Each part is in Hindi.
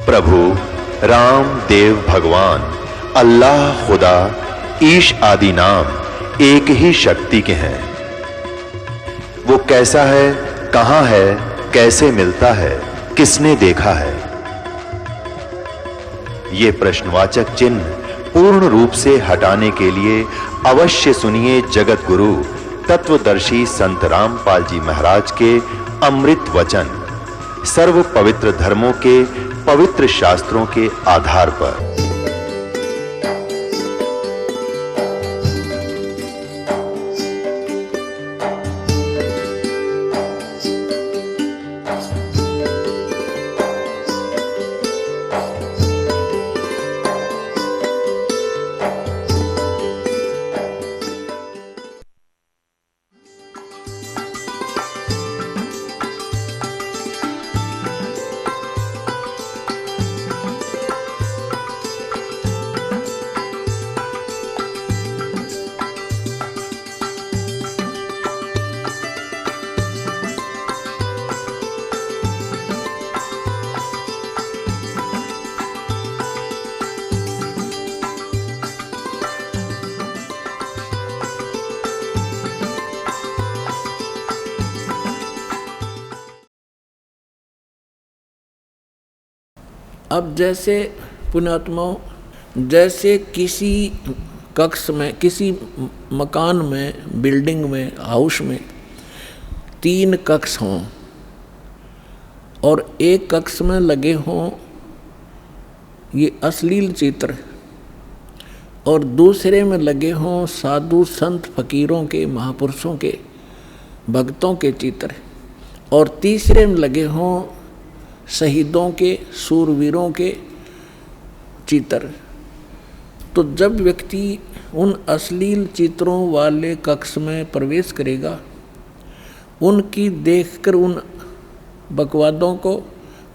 प्रभु राम देव भगवान अल्लाह खुदा ईश आदि नाम एक ही शक्ति के हैं। वो कैसा है, कहां है, कैसे मिलता है, किसने देखा है? ये प्रश्नवाचक चिन्ह पूर्ण रूप से हटाने के लिए अवश्य सुनिए जगत गुरु तत्वदर्शी संत रामपाल जी महाराज के अमृत वचन सर्व पवित्र धर्मों के पवित्र शास्त्रों के आधार पर। अब जैसे पुण्यात्माओं, जैसे किसी कक्ष में, किसी मकान में, बिल्डिंग में, हाउस में 3 कक्ष हों और एक कक्ष में लगे हों ये अश्लील चित्र और दूसरे में लगे हों साधु संत फकीरों के, महापुरुषों के, भक्तों के चित्र और तीसरे में लगे हों शहीदों के, सूरवीरों के चित्र, तो जब व्यक्ति उन अश्लील चित्रों वाले कक्ष में प्रवेश करेगा, उनकी देखकर उन बकवादों को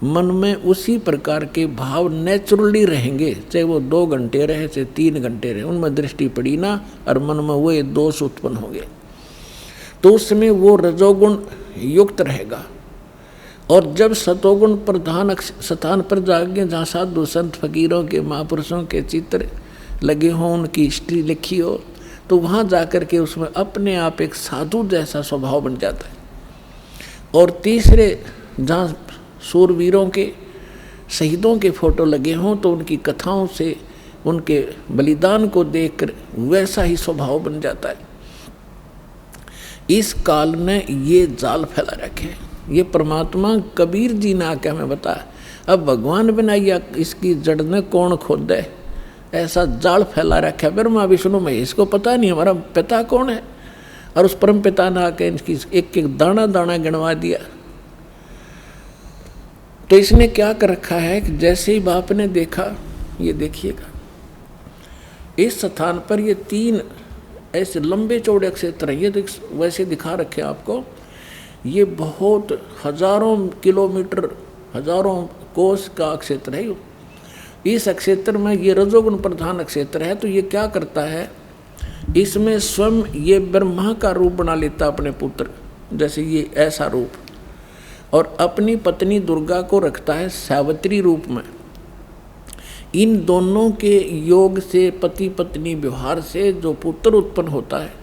मन में उसी प्रकार के भाव नेचुरली रहेंगे, चाहे वो 2 घंटे रहे, चाहे 3 घंटे रहे, उनमें दृष्टि पड़ी ना और मन में वो दोष उत्पन्न होंगे, तो उसमें वो रजोगुण युक्त रहेगा। और जब सतोगुण प्रधान स्थान पर जाएंगे, जहाँ साधु संत फकीरों के, महापुरुषों के चित्र लगे हों, उनकी हिस्ट्री लिखी हो, तो वहाँ जाकर के उसमें अपने आप एक साधु जैसा स्वभाव बन जाता है। और तीसरे जहाँ सूरवीरों के, शहीदों के फोटो लगे हों, तो उनकी कथाओं से, उनके बलिदान को देखकर वैसा ही स्वभाव बन जाता है। इस काल ने ये जाल फैला रखे, ये परमात्मा कबीर जी ने आके हमें बताया। अब भगवान बनाइया इसकी जड़ ने कौन खोद है, ऐसा जाल फैला रखा है ब्रह्मा विष्णु महेश को पता नहीं हमारा पिता कौन है, और उस परम पिता ने आके इनकी एक एक दाना दाना गिनवा दिया। तो इसने क्या कर रखा है कि जैसे ही बाप ने देखा, ये देखिएगा इस स्थान पर ये 3 ऐसे लंबे चौड़े क्षेत्र हैं, ये वैसे दिखा रखे आपको, ये बहुत हजारों किलोमीटर, हजारों कोस का क्षेत्र है। इस क्षेत्र में ये रजोगुण प्रधान क्षेत्र है, तो ये क्या करता है, इसमें स्वयं ये ब्रह्मा का रूप बना लेता अपने पुत्र, जैसे ये ऐसा रूप, और अपनी पत्नी दुर्गा को रखता है सावित्री रूप में। इन दोनों के योग से, पति पत्नी व्यवहार से जो पुत्र उत्पन्न होता है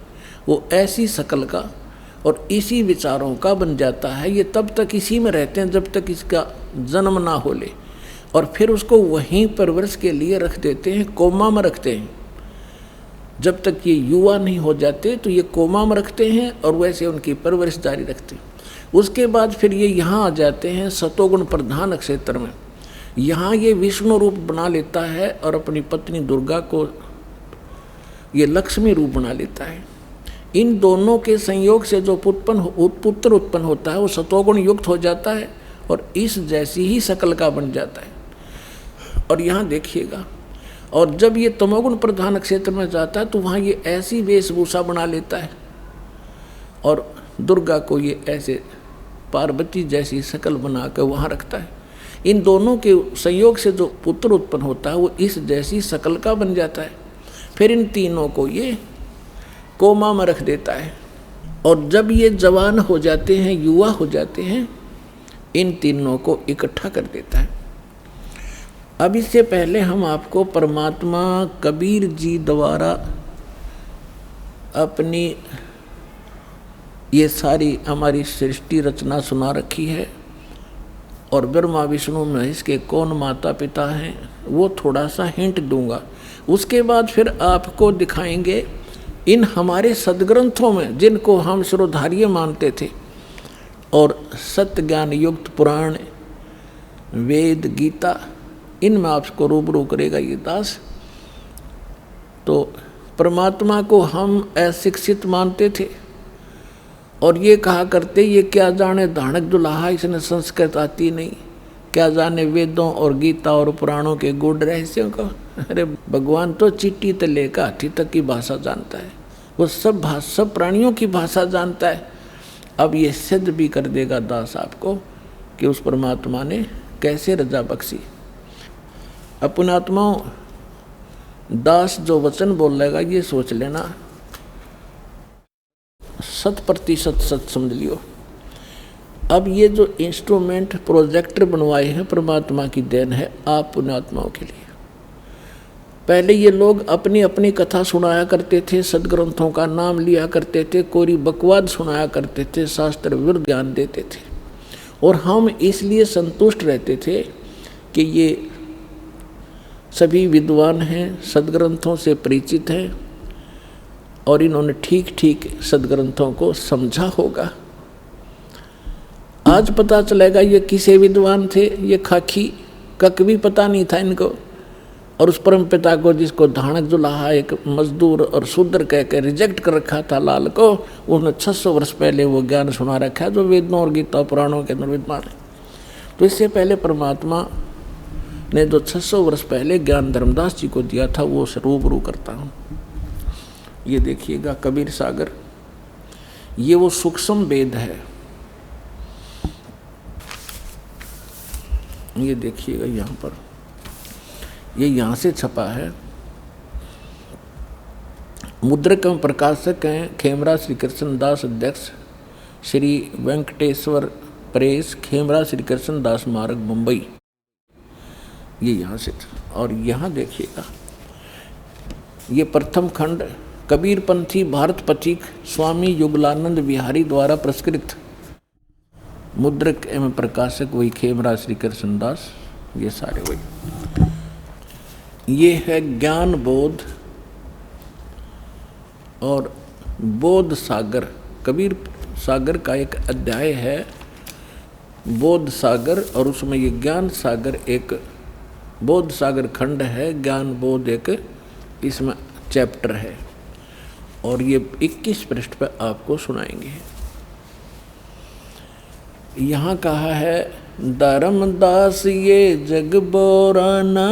वो ऐसी शकल का और इसी विचारों का बन जाता है। ये तब तक इसी में रहते हैं जब तक इसका जन्म ना हो ले, और फिर उसको वहीं परवरिश के लिए रख देते हैं, कोमा में रखते हैं। जब तक ये युवा नहीं हो जाते तो ये कोमा में रखते हैं और वैसे उनकी परवरिश जारी रखते हैं। उसके बाद फिर ये यहाँ आ जाते हैं सतोगुण प्रधान क्षेत्र में। यहाँ ये विष्णु रूप बना लेता है और अपनी पत्नी दुर्गा को ये लक्ष्मी रूप बना लेता है। इन दोनों के संयोग से जो पुत्र उत्पन्न होता है वो सतोगुण युक्त हो जाता है और इस जैसी ही शकल का बन जाता है। और यहाँ देखिएगा, और जब ये तमोगुण प्रधान क्षेत्र में जाता है तो वहाँ ये ऐसी वेशभूषा बना लेता है और दुर्गा को ये ऐसे पार्वती जैसी शकल बना कर वहाँ रखता है। इन दोनों के संयोग से जो पुत्र उत्पन्न होता है वो इस जैसी शकल का बन जाता है। फिर इन तीनों को ये कोमा में रख देता है और जब ये जवान हो जाते हैं, युवा हो जाते हैं, इन तीनों को इकट्ठा कर देता है अब इससे पहले हम आपको परमात्मा कबीर जी द्वारा अपनी ये सारी हमारी सृष्टि रचना सुना रखी है, और ब्रह्मा विष्णु महेश के कौन माता पिता हैं वो थोड़ा सा हिंट दूंगा। उसके बाद फिर आपको दिखाएंगे इन हमारे सदग्रंथों में, जिनको हम शिरोधार्य मानते थे, और सत्य ज्ञान युक्त पुराण, वेद, गीता, इनमें आपको रूबरू करेगा ये दास। तो परमात्मा को हम अशिक्षित मानते थे और ये कहा करते ये क्या जाने धानक दुल्हा, इसने संस्कृत आती नहीं, क्या जाने वेदों और गीता और पुराणों के गूढ़ रहस्यों को। अरे भगवान तो चींटी से लेकर हाथी तक की भाषा जानता है, वो सब प्राणियों की भाषा जानता है। अब ये सिद्ध भी कर देगा दास आपको कि उस परमात्मा ने कैसे रजा बख्शी। अपने आत्माओं, दास जो वचन बोलेगा ये सोच लेना 100% सच समझ लियो। अब ये जो इंस्ट्रूमेंट प्रोजेक्टर बनवाए हैं परमात्मा की देन है आप पुण्यात्माओं के लिए। पहले ये लोग अपनी अपनी कथा सुनाया करते थे, सदग्रंथों का नाम लिया करते थे, कोरी बकवाद सुनाया करते थे, शास्त्र विरुद्ध ज्ञान देते थे, और हम इसलिए संतुष्ट रहते थे कि ये सभी विद्वान हैं, सदग्रंथों से परिचित हैं और इन्होंने ठीक ठीक सदग्रंथों को समझा होगा। आज पता चलेगा ये किसे विद्वान थे, ये खाकी कक भी पता नहीं था इनको, और उस परम पिता को जिसको धानक जुलाहा एक मजदूर और शूद्र कह के रिजेक्ट कर रखा था लाल को, उन्होंने 600 वर्ष पहले वो ज्ञान सुना रखा है जो वेदों और गीता पुराणों के अंदर विद्वान है। तो इससे पहले परमात्मा ने जो 600 वर्ष पहले ज्ञान धर्मदास जी को दिया था वो रूबरू करता हूँ। ये देखिएगा कबीर सागर, ये वो सूक्ष्म वेद है। ये देखिएगा यहाँ पर, ये यहाँ से छपा है। मुद्रक एवं प्रकाशक हैं खेमरा श्री कृष्ण दास, अध्यक्ष श्री वेंकटेश्वर प्रेस, खेमरा श्री कृष्ण दास मार्ग, मुंबई। ये यहाँ से, और यहाँ देखिएगा ये प्रथम खंड कबीरपंथी भारत पथिक स्वामी युगलानंद बिहारी द्वारा प्रस्कृत, मुद्रक एवं प्रकाशक वही खेमरा श्री कृष्ण दास, ये सारे वही। ये है ज्ञान बोध और बोध सागर, कबीर सागर का एक अध्याय है बोध सागर, और उसमें ये ज्ञान सागर एक बोध सागर खंड है, ज्ञान बोध एक इसमें चैप्टर है, और ये 21 पृष्ठ पर आपको सुनाएंगे। यहाँ कहा है धर्मदास ये जग बोराना,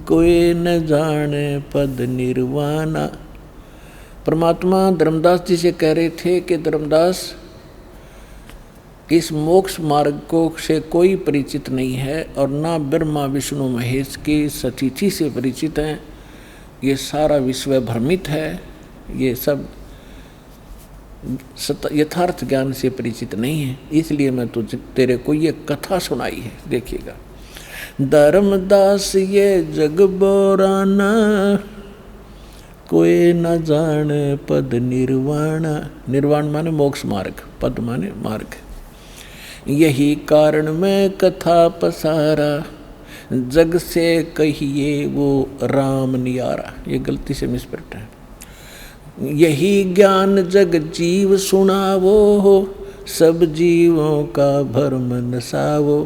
कोई न जाने पद निर्वाणा। परमात्मा धर्मदास जी से कह रहे थे कि धर्मदास इस मोक्ष मार्ग को से कोई परिचित नहीं है और ना ब्रह्मा विष्णु महेश की सतिथि से परिचित हैं, ये सारा विश्व भ्रमित है, ये सब यथार्थ ज्ञान से परिचित नहीं है, इसलिए मैं तुझे तेरे को ये कथा सुनाई है। देखिएगा धर्मदास ये जग बोराना, कोई न जाने पद निर्वाण। निर्वाण माने मोक्ष मार्ग, पद माने मार्ग। यही कारण मैं कथा पसारा, जग से कहिए वो राम नियारा। ये गलती से मिसप्रिंट है। यही ज्ञान जग जीव सुनावो, सब जीवों का भरम नसावो।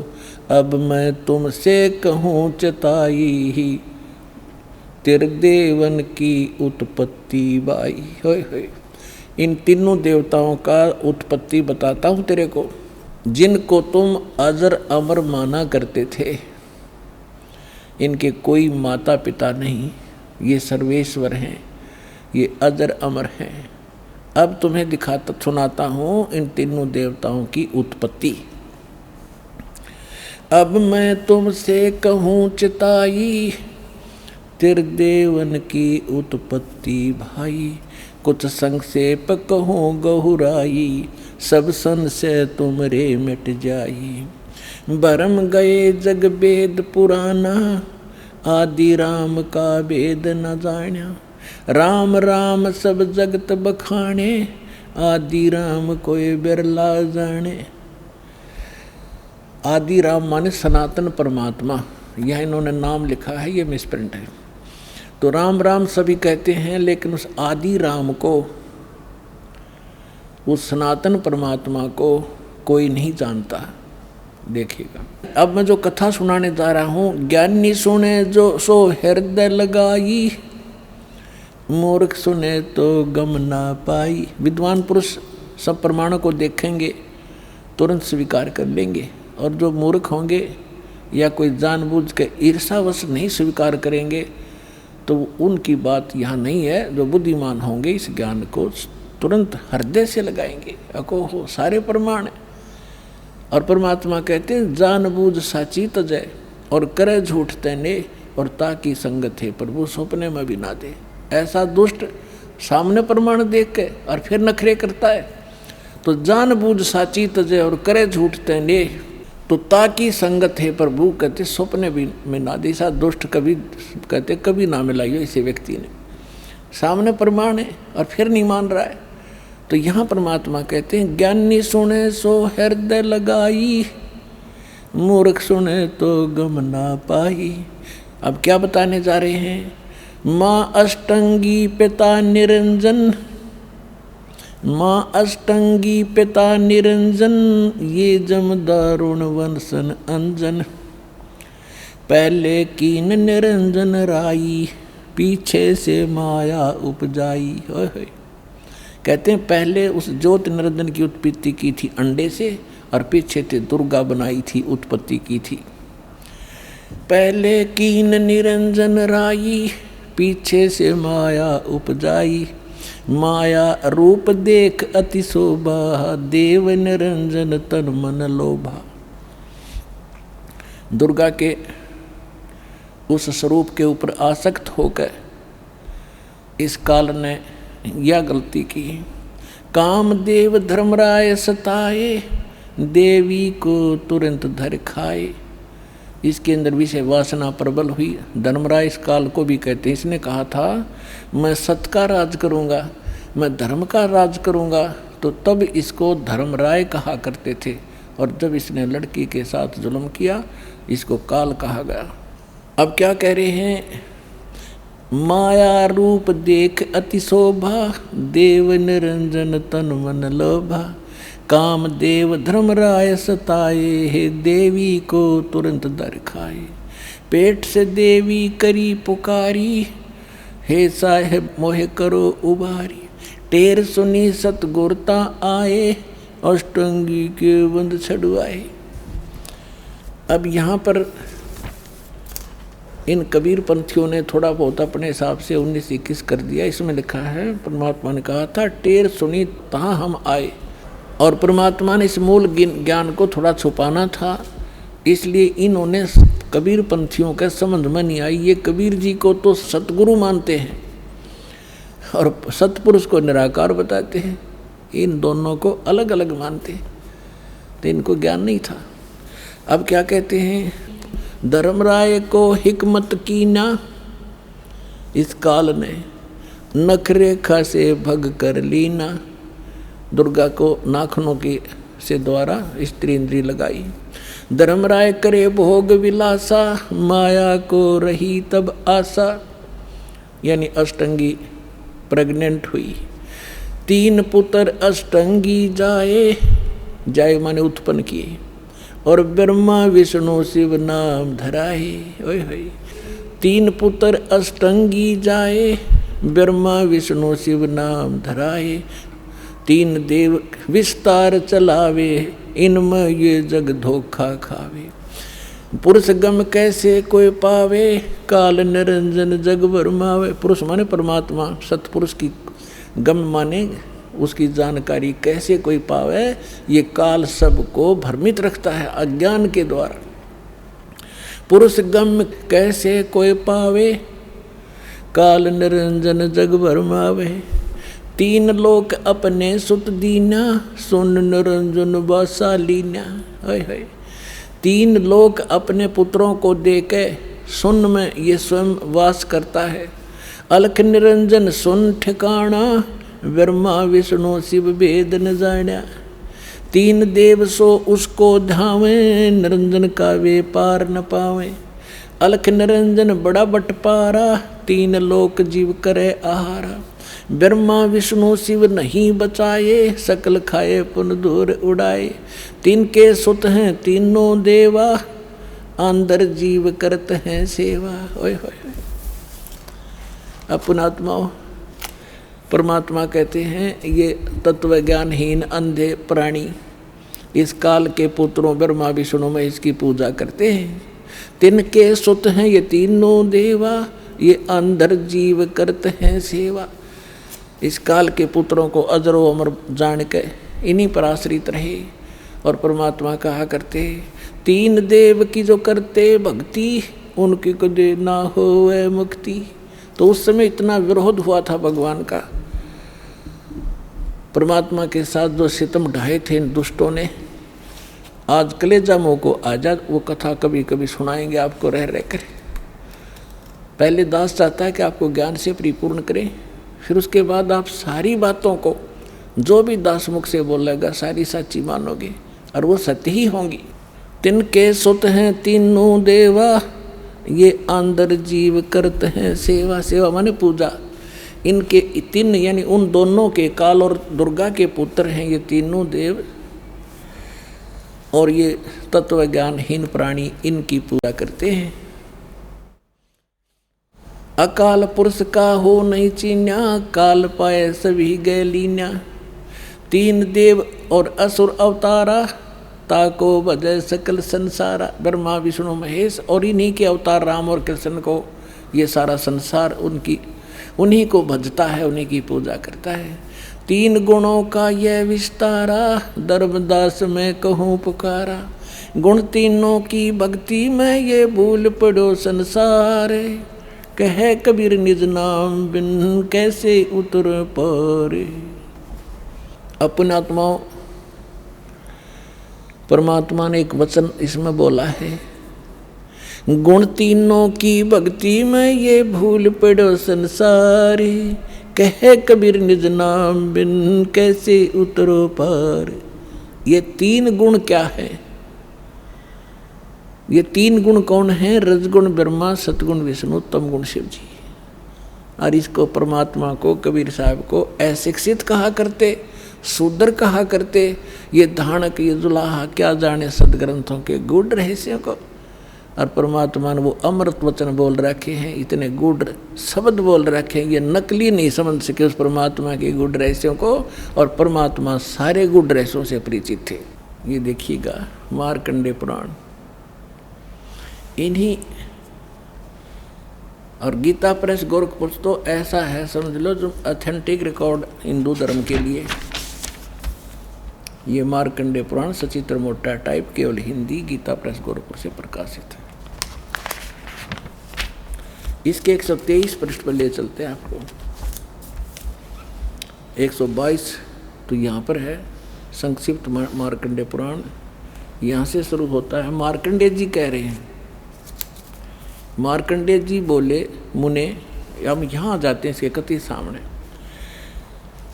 अब मैं तुमसे कहूँ चताई ही, तेरे देवन की उत्पत्ति बाई। होय होय, इन तीनों देवताओं का उत्पत्ति बताता हूँ तेरे को, जिनको तुम अजर अमर माना करते थे। इनके कोई माता पिता नहीं, ये सर्वेश्वर हैं, ये अजर अमर हैं। अब तुम्हें दिखाता सुनाता हूँ इन तीनों देवताओं की उत्पत्ति। अब मैं तुमसे कहूँ चिताई, तेरे देवन की उत्पत्ति भाई। कुछ संक्षेप कहूँ गहुराई, सब संशय तुमरे मिट जाई। भरम गए जग वेद पुराना, आदि राम का वेद न जान्या। राम राम सब जगत बखाने, आदि राम कोई बिरला जाने। आदि राम माने सनातन परमात्मा, यह इन्होंने नाम लिखा है, ये मिसप्रिंट है। तो राम राम सभी कहते हैं, लेकिन उस आदि राम को, उस सनातन परमात्मा को कोई नहीं जानता। देखिएगा, अब मैं जो कथा सुनाने जा रहा हूँ, ज्ञानी सुने जो सो हृदय लगाई, मूर्ख सुने तो गम ना पाई। विद्वान पुरुष सब प्रमाणों को देखेंगे, तुरंत स्वीकार कर लेंगे, और जो मूर्ख होंगे या कोई जानबूझ के ईर्षावश नहीं स्वीकार करेंगे, तो उनकी बात यहाँ नहीं है। जो बुद्धिमान होंगे इस ज्ञान को तुरंत हृदय से लगाएंगे, अको हो सारे प्रमाण। और परमात्मा कहते हैं, जानबूझ साची तजय और करे झूठ तैने, और ताकि संगत है प्रभु सपने में भी ना दे। ऐसा दुष्ट सामने प्रमाण देख के और फिर नखरे करता है। तो जानबूझ साची तजय और करे झूठ तैने, तो ताकि संगत है प्रभु कहते सपने भी में ना दे। ऐसा दुष्ट कभी कहते कभी ना मिलाइयो इसे व्यक्ति ने। सामने प्रमाण है और फिर नहीं मान रहा है। तो यहाँ परमात्मा कहते हैं, ज्ञानी सुने सो हृदय लगाई, मूर्ख सुने तो गम ना पाई। अब क्या बताने जा रहे हैं? माँ अष्टंगी पिता निरंजन, माँ अष्टंगी पिता निरंजन, ये जम दारुण वंशन अंजन। पहले कीन निरंजन राई, पीछे से माया उपजाई। कहते हैं पहले उस ज्योत निरंजन की उत्पत्ति की थी अंडे से, और पीछे से दुर्गा बनाई थी, उत्पत्ति की थी। पहले कीन निरंजन राई, पीछे से माया उपजाई। माया रूप देख अति शोभा, देव निरंजन तन मन लोभा। दुर्गा के उस स्वरूप के ऊपर आसक्त होकर इस काल ने यह गलती की। कामदेव धर्मराय सताए, देवी को तुरंत धर खाए। इसके अंदर विषय वासना प्रबल हुई। धर्मराय इस काल को भी कहते हैं। इसने कहा था मैं सत का राज करूँगा, मैं धर्म का राज करूँगा, तो तब इसको धर्मराय कहा करते थे। और जब इसने लड़की के साथ जुल्म किया, इसको काल कहा गया। अब क्या कह रहे हैं? माया रूप देख अति शोभा, देव निरंजन तन मन लोभा। कामदेव धर्मराय सताए, हे देवी को तुरंत दर खाए। पेट से देवी करी पुकारी, हे साहेब मोहे करो उबारी। टेर सुनी सतगुरता आए, अष्टंगी के बंद छड़वाए। अब यहाँ पर इन कबीर पंथियों ने थोड़ा बहुत अपने हिसाब से 19-21 कर दिया। इसमें लिखा है, परमात्मा ने कहा था टेर सुनी तहाँ हम आए, और परमात्मा ने इस मूल ज्ञान को थोड़ा छुपाना था, इसलिए इन्होंने कबीर पंथियों के समझ में नहीं आई। ये कबीर जी को तो सतगुरु मानते हैं और सतपुरुष को निराकार बताते हैं, इन दोनों को अलग अलग मानते हैं, तो इनको ज्ञान नहीं था। अब क्या कहते हैं? धर्मराय को हिकमत की ना, इस काल ने नख रेखा से भग कर लीना। दुर्गा को नाखनों की से द्वारा स्त्री इंद्री लगाई। धर्मराय करे भोग विलासा, माया को रही तब आशा। यानी अष्टंगी प्रेग्नेंट हुई। 3 पुत्र अष्टंगी जाए, जाए माने उत्पन्न किए, और ब्रह्मा विष्णु शिव नाम धराए। ओए होए, 3 पुत्र अष्टंगी जाए, ब्रह्मा विष्णु शिव नाम धराए। 3 देव विस्तार चलावे, इनमें ये जग धोखा खावे। पुरुष गम कैसे कोई पावे, काल निरंजन जग भरमावे। पुरुष माने परमात्मा, सतपुरुष की गम माने उसकी जानकारी कैसे कोई पावे, ये काल सबको भ्रमित रखता है अज्ञान के द्वारा। पुरुष गम कैसे कोई पावे, काल निरंजन जग भरमावे। 3 लोक अपने सुत दीना, सुन निरंजन बासा लीना। तीन लोक अपने पुत्रों को देके सुन में ये स्वयं वास करता है। अलख निरंजन सुन ठिकाना, ब्रह्मा विष्णु शिव वेद न जाना। तीन देव सो उसको धावे, निरंजन का वे पार न पावे। अलख निरंजन बड़ा बटपारा, तीन लोक जीव करे आहारा। ब्रह्मा विष्णु शिव नहीं बचाए, सकल खाए पुन दूर उड़ाए। तीन के सुत हैं तीनों देवा, अंदर जीव करते हैं सेवा। ओए होए अपनात्माओं, परमात्मा कहते हैं ये तत्व ज्ञानहीन अंधे प्राणी इस काल के पुत्रों ब्रह्मा विष्णु में इसकी पूजा करते हैं। तिनके सुत हैं ये तीनों देवा, ये अंदर जीव करते हैं सेवा। इस काल के पुत्रों को अजरो अमर जान के इन्हीं पर आश्रित रहे। और परमात्मा कहा करते तीन देव की जो करते भक्ति, उनकी कदे ना होवे मुक्ति। तो उस समय इतना विरोध हुआ था भगवान का, परमात्मा के साथ जो सितम ढाए थे इन दुष्टों ने। आज कलेजा मुँह को आजाद वो कथा कभी कभी सुनाएंगे आपको रह रह कर। पहले दास चाहता है कि आपको ज्ञान से परिपूर्ण करें, फिर उसके बाद आप सारी बातों को जो भी दास मुख से बोलेगा सारी सच्ची मानोगे और वो सत्य ही होंगी। तिनके सुत हैं तीनों देवा, ये अंदर जीव करते हैं सेवा। सेवा माने पूजा। इनके तीन यानी उन दोनों के, काल और दुर्गा के पुत्र हैं ये तीनों देव, और ये तत्व ज्ञानहीन प्राणी इनकी पूजा करते हैं। अकाल पुरुष का हो नहीं चीन्या, काल पाए सभी गए लीन्या। तीन देव और असुर अवतारा, ताको बजय सकल संसारा। ब्रह्मा विष्णु महेश और इन्हीं के अवतार राम और कृष्ण को ये सारा संसार उन्हीं को भजता है, उन्हीं की पूजा करता है। तीन गुणों का यह विस्तारा, धर्मदास में कहूँ पुकारा। गुण तीनों की भक्ति में ये भूल पड़ो संसार। कहे कबीर निज नाम बिन कैसे उतर पारे। अपने आत्माओं, परमात्मा ने एक वचन इसमें बोला है, गुण तीनों की भक्ति में ये भूल पड़ो संसारी। कहे कबीर निज नाम बिन कैसे उतरो पार। ये तीन गुण क्या है? ये तीन गुण कौन है? रजगुण ब्रह्मा, सतगुण विष्णु, तमगुण शिव जी। और इसको परमात्मा को, कबीर साहब को अशिक्षित कहा करते, शूद्र कहा करते। ये धानक, ये जुलाहा क्या जाने सदग्रंथों के गूढ़ रहस्यों को। और परमात्मा ने वो अमृत वचन बोल रखे हैं, इतने गूढ़ शब्द बोल रखे हैं, ये नकली नहीं समझ सके उस परमात्मा के गूढ़ रहस्यों को। और परमात्मा सारे गूढ़ रहस्यों से परिचित थे। ये देखिएगा मार्कंडेय पुराण, इन्हीं और गीता प्रेस गोरखपुर तो ऐसा है समझ लो जो ऑथेंटिक रिकॉर्ड हिंदू धर्म के लिए। ये मार्कंडेय पुराण सचित्र मोटा टाइप, केवल हिंदी, गीता प्रेस गोरखपुर से प्रकाशित है। इसके 123 पृष्ठ पर ले चलते हैं आपको। 122 तो यहाँ पर है संक्षिप्त मार्कंडेय पुराण, यहाँ से शुरू होता है। मार्कंडेय जी कह रहे हैं, मार्कंडेय जी बोले, मुने, हम यहाँ जाते हैं इसके कति सामने।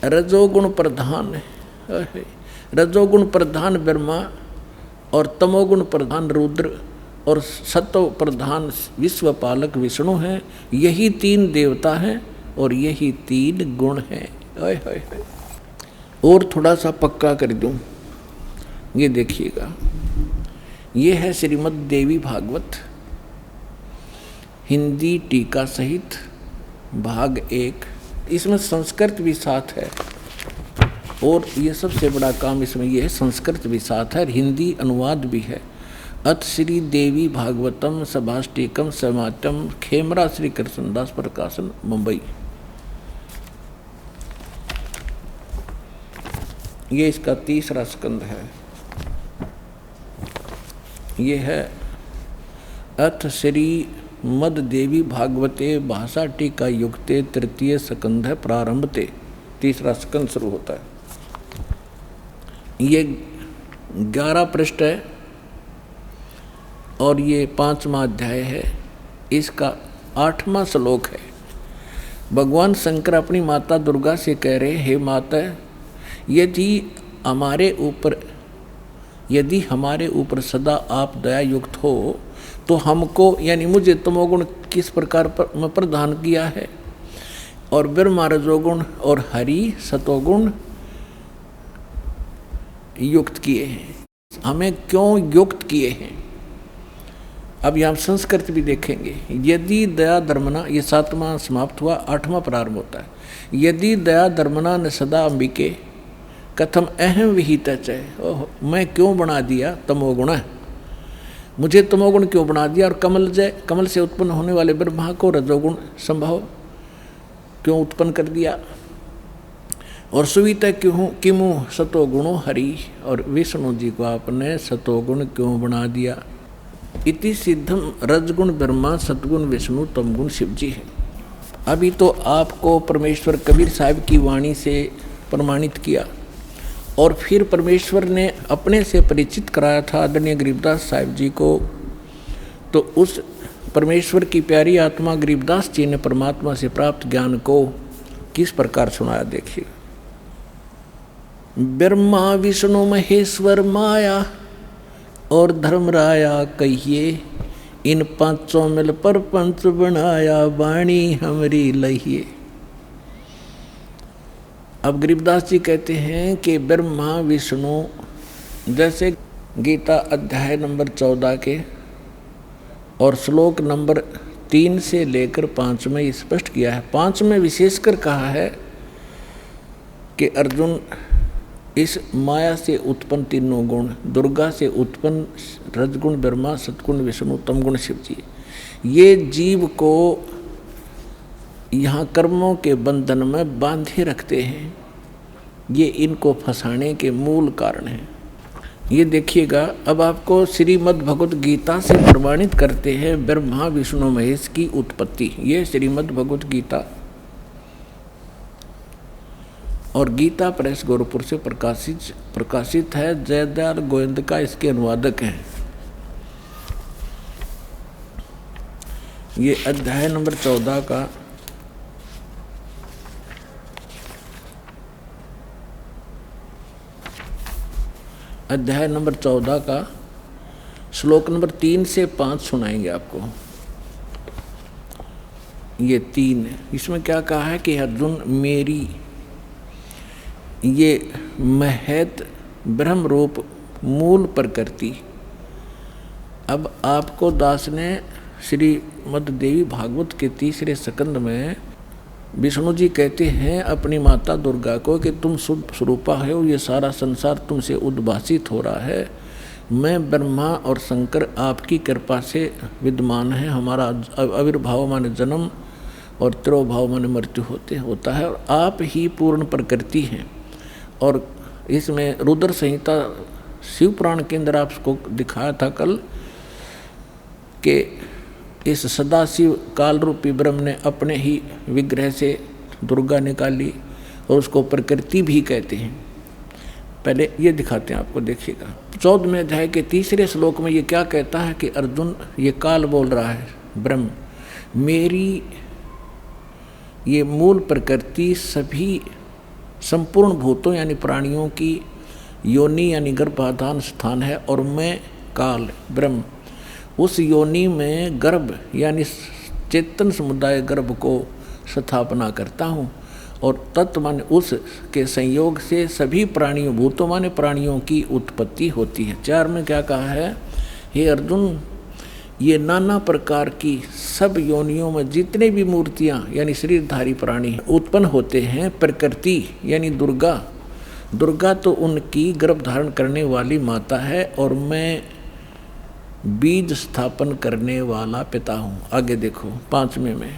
रजोगुण प्रधान, रजोगुण प्रधान ब्रह्मा और तमोगुण प्रधान रुद्र और सत्व प्रधान विश्वपालक विष्णु हैं। यही तीन देवता हैं और यही तीन गुण हैं। और थोड़ा सा पक्का कर दूं, ये देखिएगा, ये है श्रीमद् देवी भागवत हिंदी टीका सहित भाग 1। इसमें संस्कृत भी साथ है, और ये सबसे बड़ा काम इसमें ये है, संस्कृत भी साथ है और हिंदी अनुवाद भी है। अथ श्री देवी भागवतम सभाष्टिकम समात्यम, खेमरा श्री कृष्णदास प्रकाशन, मुंबई। ये इसका 3रा स्कंद है। ये है अथ श्री मद देवी भागवते भाषा टीका युक्ते, 3य स्कंध है, प्रारंभते। 3रा स्कंद शुरू होता है। ये 11 पृष्ठ है और ये 5वां अध्याय है, इसका 8वां श्लोक है। भगवान शंकर अपनी माता दुर्गा से कह रहे, हे माता, यदि हमारे ऊपर सदा आप दया युक्त हो तो हमको यानी मुझे तमोगुण किस प्रकार में प्रदान किया है, और ब्रह्मा रजोगुण और हरि सतोगुण युक्त किए हैं। हमें क्यों युक्त किए हैं? अब यहाँ संस्कृत भी देखेंगे। यदि दया धर्मना, ये 7वां समाप्त हुआ, 8वां प्रारंभ होता है। यदि दया धर्मना न सदा अंबिके कथम अहम विहित च, मैं क्यों बना दिया तमोगुण, मुझे तमोगुण क्यों बना दिया, और कमल से उत्पन्न होने वाले ब्रह्मा को रजोगुण संभव क्यों उत्पन्न कर दिया, और सुवित क्यों किमु सतोगुणो हरि, और विष्णु जी को आपने सतोगुण क्यों बना दिया। इति सिद्धम रजगुण ब्रह्मा सतगुण विष्णु तमगुण शिव जी है। अभी तो आपको परमेश्वर कबीर साहब की वाणी से प्रमाणित किया, और फिर परमेश्वर ने अपने से परिचित कराया था आदरणीय गरीबदास साहिब जी को। तो उस परमेश्वर की प्यारी आत्मा गरीबदास जी ने परमात्मा से प्राप्त ज्ञान को किस प्रकार सुनाया, देखिए। ब्रह्मा विष्णु महेश्वर माया और धर्मराया कहिए, इन पांचों मिल पर पंच बनाया, वाणी हमरी लहिए। अब गरीबदास जी कहते हैं कि ब्रह्मा विष्णु, जैसे गीता अध्याय नंबर 14 के और श्लोक नंबर 3 से लेकर 5 में स्पष्ट किया है। 5 में विशेषकर कहा है कि अर्जुन, इस माया से उत्पन्न तीनों गुण, दुर्गा से उत्पन्न रजगुण ब्रह्मा सतगुण विष्णु तमगुण शिव जी, ये जीव को यहाँ कर्मों के बंधन में बांधे रखते हैं। ये इनको फंसाने के मूल कारण हैं। ये देखिएगा, अब आपको श्रीमद् भगवत गीता से प्रमाणित करते हैं ब्रह्मा विष्णु महेश की उत्पत्ति। ये श्रीमद् भगवत गीता और गीता प्रेस गोरखपुर से प्रकाशित है। जयदयाल गोविंद का इसके अनुवादक हैं। ये अध्याय नंबर 14 का अध्याय नंबर 14 का श्लोक नंबर 3 से 5 सुनाएंगे आपको। ये 3, इसमें क्या कहा है कि अर्जुन, मेरी ये महत ब्रह्म रूप मूल प्रकृति। अब आपको दास ने श्रीमद् देवी भागवत के 3रे स्कंद में विष्णु जी कहते हैं अपनी माता दुर्गा को कि तुम शुद्ध स्वरूपा हो, ये सारा संसार तुमसे उद्भासित हो रहा है। मैं ब्रह्मा और शंकर आपकी कृपा से विद्यमान है। हमारा आविर्भाव माने जन्म और तिरोभाव माने मृत्यु होता है, और आप ही पूर्ण प्रकृति हैं। और इसमें रुद्र संहिता शिव पुराण के अंदर आपको दिखाया था कल कि इस सदाशिव काल रूपी ब्रह्म ने अपने ही विग्रह से दुर्गा निकाली, और उसको प्रकृति भी कहते हैं। पहले ये दिखाते हैं आपको, देखिएगा। 14वें अध्याय के 3रे श्लोक में ये क्या कहता है कि अर्जुन, ये काल बोल रहा है ब्रह्म, मेरी ये मूल प्रकृति सभी संपूर्ण भूतों यानी प्राणियों की योनि यानी गर्भाधान स्थान है, और मैं काल ब्रह्म उस योनि में गर्भ यानी चेतन समुदाय गर्भ को स्थापना करता हूँ, और तत्व माने उस के संयोग से सभी प्राणियों, भूतों माने प्राणियों की उत्पत्ति होती है। 4 में क्या कहा है, हे अर्जुन, ये नाना प्रकार की सब योनियों में जितने भी मूर्तियाँ यानी शरीरधारी प्राणी उत्पन्न होते हैं, प्रकृति यानी दुर्गा तो उनकी गर्भ धारण करने वाली माता है, और मैं बीज स्थापन करने वाला पिता हूँ। आगे देखो 5वें में,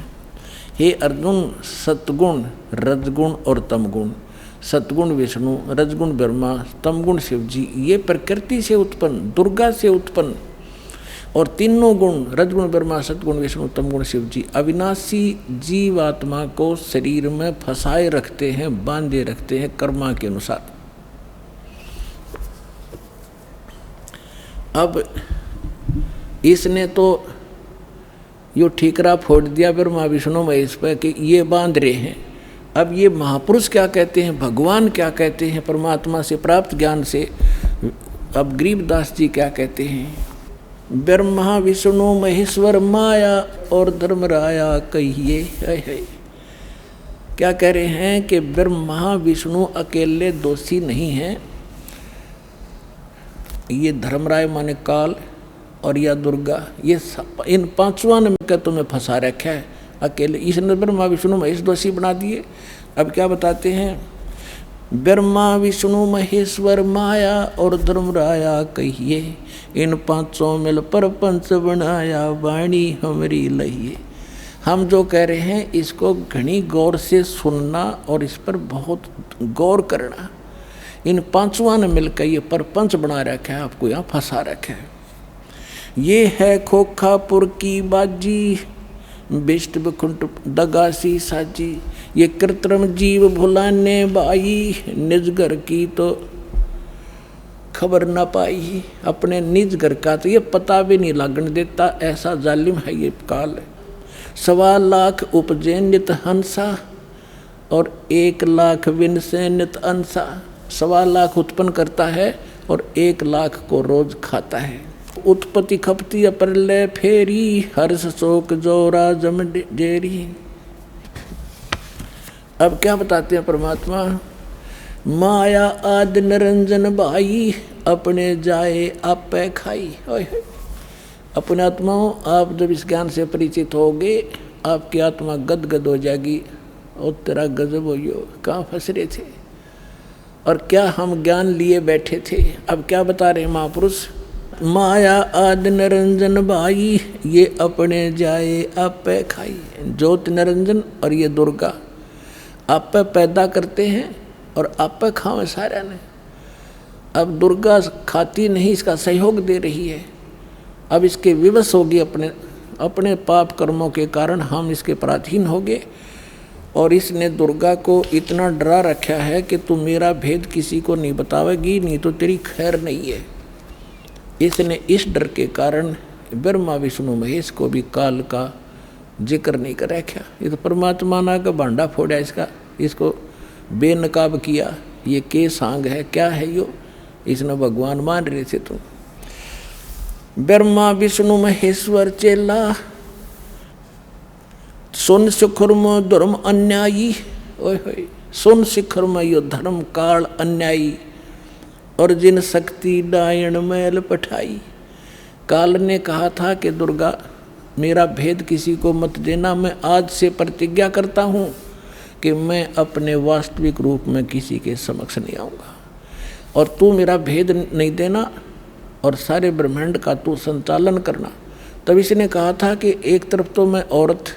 हे अर्जुन, सतगुण रजगुण और तमगुण, सतगुण विष्णु रजगुण ब्रह्मा तमगुण शिव जी, ये प्रकृति से उत्पन्न दुर्गा से उत्पन्न और तीनों गुण रजगुण ब्रह्मा सतगुण विष्णु तमगुण शिव जी अविनाशी जीवात्मा को शरीर में फंसाए रखते हैं, बांधे रखते हैं कर्मा के अनुसार। अब इसने तो यो ठीकरा फोड़ दिया ब्रह्मा विष्णु महेश पे कि ये बांध रहे हैं। अब ये महापुरुष क्या कहते हैं, भगवान क्या कहते हैं, परमात्मा से प्राप्त ज्ञान से अब गरीबदास जी क्या कहते हैं, ब्रह्मा विष्णु महेश्वर माया और धर्मराया कहिए। क्या कह रहे हैं कि ब्रह्मा विष्णु अकेले दोषी नहीं हैं, ये धर्मराय माने काल और या दुर्गा, ये इन पांचों ने मिलकर तुम्हें फंसा रखा है अकेले। इसने ब्रह्मा विष्णु महेश दोषी बना दिए। अब क्या बताते हैं, ब्रह्मा विष्णु महेश्वर माया और धर्मराया कहिए, इन पांचों मिल पर पंच बनाया वाणी हमारी लहिए। हम जो कह रहे हैं इसको घनी गौर से सुनना और इस पर बहुत गौर करना। इन पांचों ने मिलकर ये परपंच बना रखा है, आपको यहाँ फंसा रखा है। ये है खोखापुर की बाजी, बिष्ट बखुंट दगासी साजी, ये कृत्रिम जीव भुलाने बाई, निज घर की तो खबर ना पाई। अपने निज घर का तो ये पता भी नहीं लगने देता, ऐसा जालिम है ये काल। 1.25 लाख उपजे नित हंसा और 1 लाख विन से नित अंसा। 1.25 लाख उत्पन्न करता है और 1 लाख को रोज खाता है। उत्पत्ति खपती अप्रलय फेरी, हर्ष शोक जोरा जम जेरी। अब क्या बताते हैं परमात्मा, माया आद निरंजन भाई, अपने जाए आपे खाई। अपने आत्माओं, आप जब इस ज्ञान से परिचित होगे आपकी आत्मा गदगद हो जाएगी। और तेरा गजब हो यो, कहाँ फंस रहे थे और क्या हम ज्ञान लिए बैठे थे। अब क्या बता रहे हैं महापुरुष, माया आद निरंजन भाई, ये अपने जाए आपे खाई। ज्योत निरंजन और ये दुर्गा आप पैदा करते हैं और आप खावे सारे ने। अब दुर्गा खाती नहीं, इसका सहयोग दे रही है। अब इसके विवश होगी, अपने पाप कर्मों के कारण हम इसके पराधीन हो गए। और इसने दुर्गा को इतना डरा रखा है कि तू मेरा भेद किसी को नहीं बतावेगी, नहीं तो तेरी खैर नहीं है। इसने इस डर के कारण ब्रह्मा विष्णु महेश को भी काल का जिक्र नहीं कर रखा। ये तो परमात्मा ना का भांडा फोड़ा इसका, इसको बेनकाब किया। ये के सांग है, क्या है यो, इसने भगवान मान रहे थे तुम। ब्रह्मा विष्णु महेश्वर चेला, सुन शिखर में धर्म अन्यायी। ओए सुन शिखर में यो धर्म काल अन्यायी, और जिन शक्ति डायन मैल पठाई। काल ने कहा था कि दुर्गा मेरा भेद किसी को मत देना, मैं आज से प्रतिज्ञा करता हूँ कि मैं अपने वास्तविक रूप में किसी के समक्ष नहीं आऊँगा, और तू मेरा भेद नहीं देना और सारे ब्रह्मांड का तू संचालन करना। तब इसने कहा था कि एक तरफ तो मैं औरत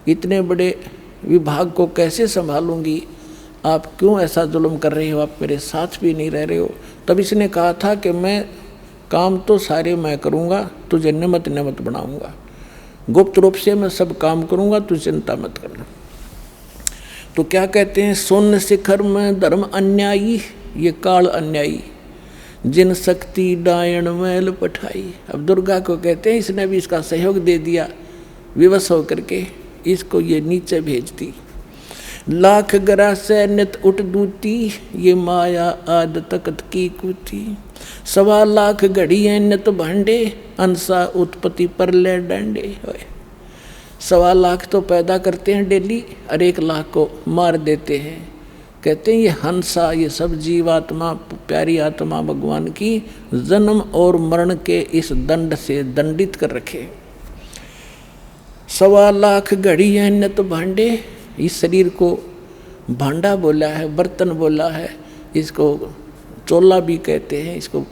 इतने बड़े विभाग को कैसे संभालूंगी, आप क्यों ऐसा जुल्म कर रहे हो, आप मेरे साथ भी नहीं रह रहे हो। तब इसने कहा था कि मैं काम तो सारे मैं करूँगा, तुझे नियमित बनाऊँगा, गुप्त रूप से मैं सब काम करूँगा, तू चिंता मत करना। तो क्या कहते हैं, सुन शिखर में धर्म अन्यायी, ये काल अन्यायी, जिन शक्ति डायन मैल पठाई। अब दुर्गा को कहते हैं इसने भी इसका सहयोग दे दिया, विवश होकर के इसको ये नीचे भेज दी। लाख गरा से नित उठ दूती, ये माया आद तकत की कुती। 1.25 लाख घड़ियाँ नित भांडे, अंसा उत्पत्ति पर ले डांडे। 1.25 लाख तो पैदा करते हैं डेली और 1 लाख को मार देते हैं। कहते हैं ये हंसा, ये सब जीवात्मा, प्यारी आत्मा भगवान की जन्म और मरण के इस दंड से दंडित कर रखे। 1.25 लाख घड़ियाँ नित भांडे, इस शरीर को भांडा बोला है, बर्तन बोला है, इसको चोला भी कहते हैं इसको।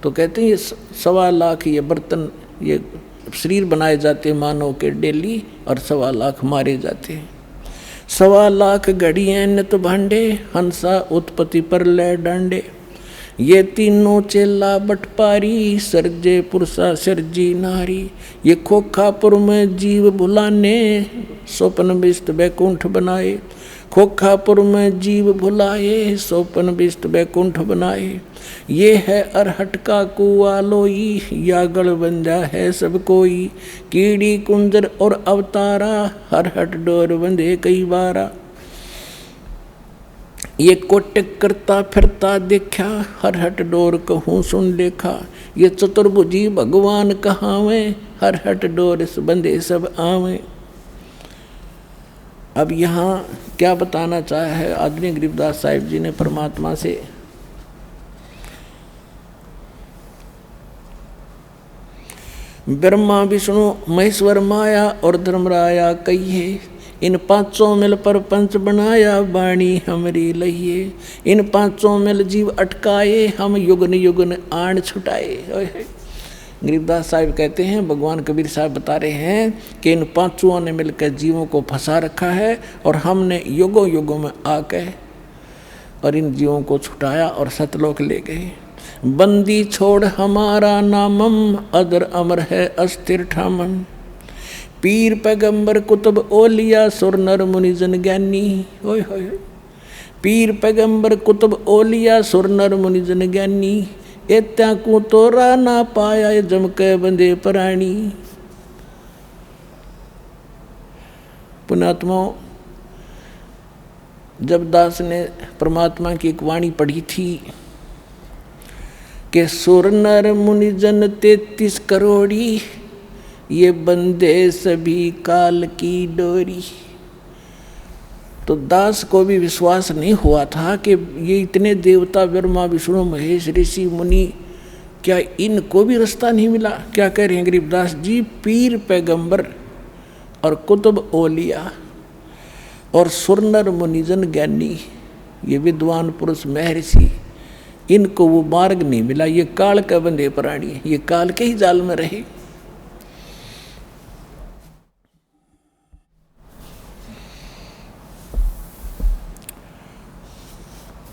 तो कहते हैं ये 1.25 लाख ये बर्तन, ये शरीर बनाए जाते हैं मानव के डेली, और 1.25 लाख मारे जाते हैं। 1.25 लाख घड़ियाँ नित भांडे, हंसा उत्पत्ति पर ले डांडे। ये तीनों चेला बटपारी, सर्जे पुरुषा सर्जी नारी। ये खोखापुर में जीव भुलाने, स्वप्न बिस्त बैकुंठ बनाए। खोखापुर में जीव भुलाए, सोपन बिष्ट बैकुंठ बनाए। ये है अरहट का कुआ लोई, या गढ़बंजा है सब कोई। कीड़ी कुंजर और अवतारा, हरहट डोर बंधे कई बारा। ये कोटक करता फिरता देखा, हरहट डोर कहूँ सुन देखा। ये चतुर्भुजी भगवान कहावे, हरहट डोर बंधे सब आवे। अब यहाँ क्या बताना चाहा है आदरणीय गरीबदास साहिब जी ने परमात्मा से? ब्रह्मा विष्णु महेश्वर माया और धर्मराया कहिए, इन पांचों मिल पर पंच बनाया, वाणी हमरी लहिए। इन पांचों मिल जीव अटकाए, हम युगन युगन आण छुटाए। गरीबदास साहिब कहते हैं, भगवान कबीर साहब बता रहे हैं कि इन पांचों ने मिलकर जीवों को फंसा रखा है और हमने युगों युगों में आकर और इन जीवों को छुटाया और सतलोक ले गए। बंदी छोड़ हमारा नामम, अदर अमर है अस्थिर ठामम। पीर पैगंबर कुतुब ओलिया, सुर नर मुनि जन ज्ञानी। ओए होए, पीर पैगंबर कुतुब ओलिया, सुर नर मुनि जन ज्ञानी। एत्या को तोरा ना पाया, जम के बंदे प्राणी। पुण्यात्माओं, जब दास ने परमात्मा की एक वाणी पढ़ी थी कि सुर नर मुनि जन 33 करोड़ी, ये बंदे सभी काल की डोरी, तो दास को भी विश्वास नहीं हुआ था कि ये इतने देवता ब्रह्मा विष्णु महेश ऋषि मुनि, क्या इनको भी रास्ता नहीं मिला? क्या कह रहे हैं गरीबदास जी? पीर पैगंबर और कुतुब ओलिया और सुरनर मुनिजन ज्ञानी, ये विद्वान पुरुष महर्षि, इनको वो मार्ग नहीं मिला। ये काल का बंधे प्राणी, ये काल के ही जाल में रहे।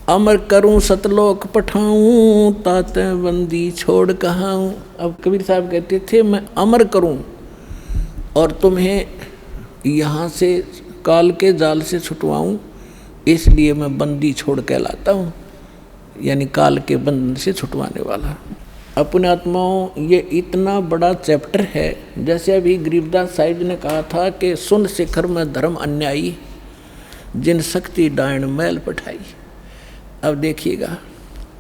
अमर करूं सतलोक पठाऊं, ताते बंदी छोड़ कहाऊं। अब कबीर साहब कहते थे, मैं अमर करूं और तुम्हें यहाँ से काल के जाल से छुटवाऊं, इसलिए मैं बंदी छोड़ कहलाता हूँ, यानी काल के बंधन से छुटवाने वाला। अपने आत्माओं, ये इतना बड़ा चैप्टर है। जैसे अभी गरीबदास साहिब ने कहा था कि सुन शिखर में धर्म अन्यायी, जिन शक्ति डायन मैल पठाई। अब देखिएगा,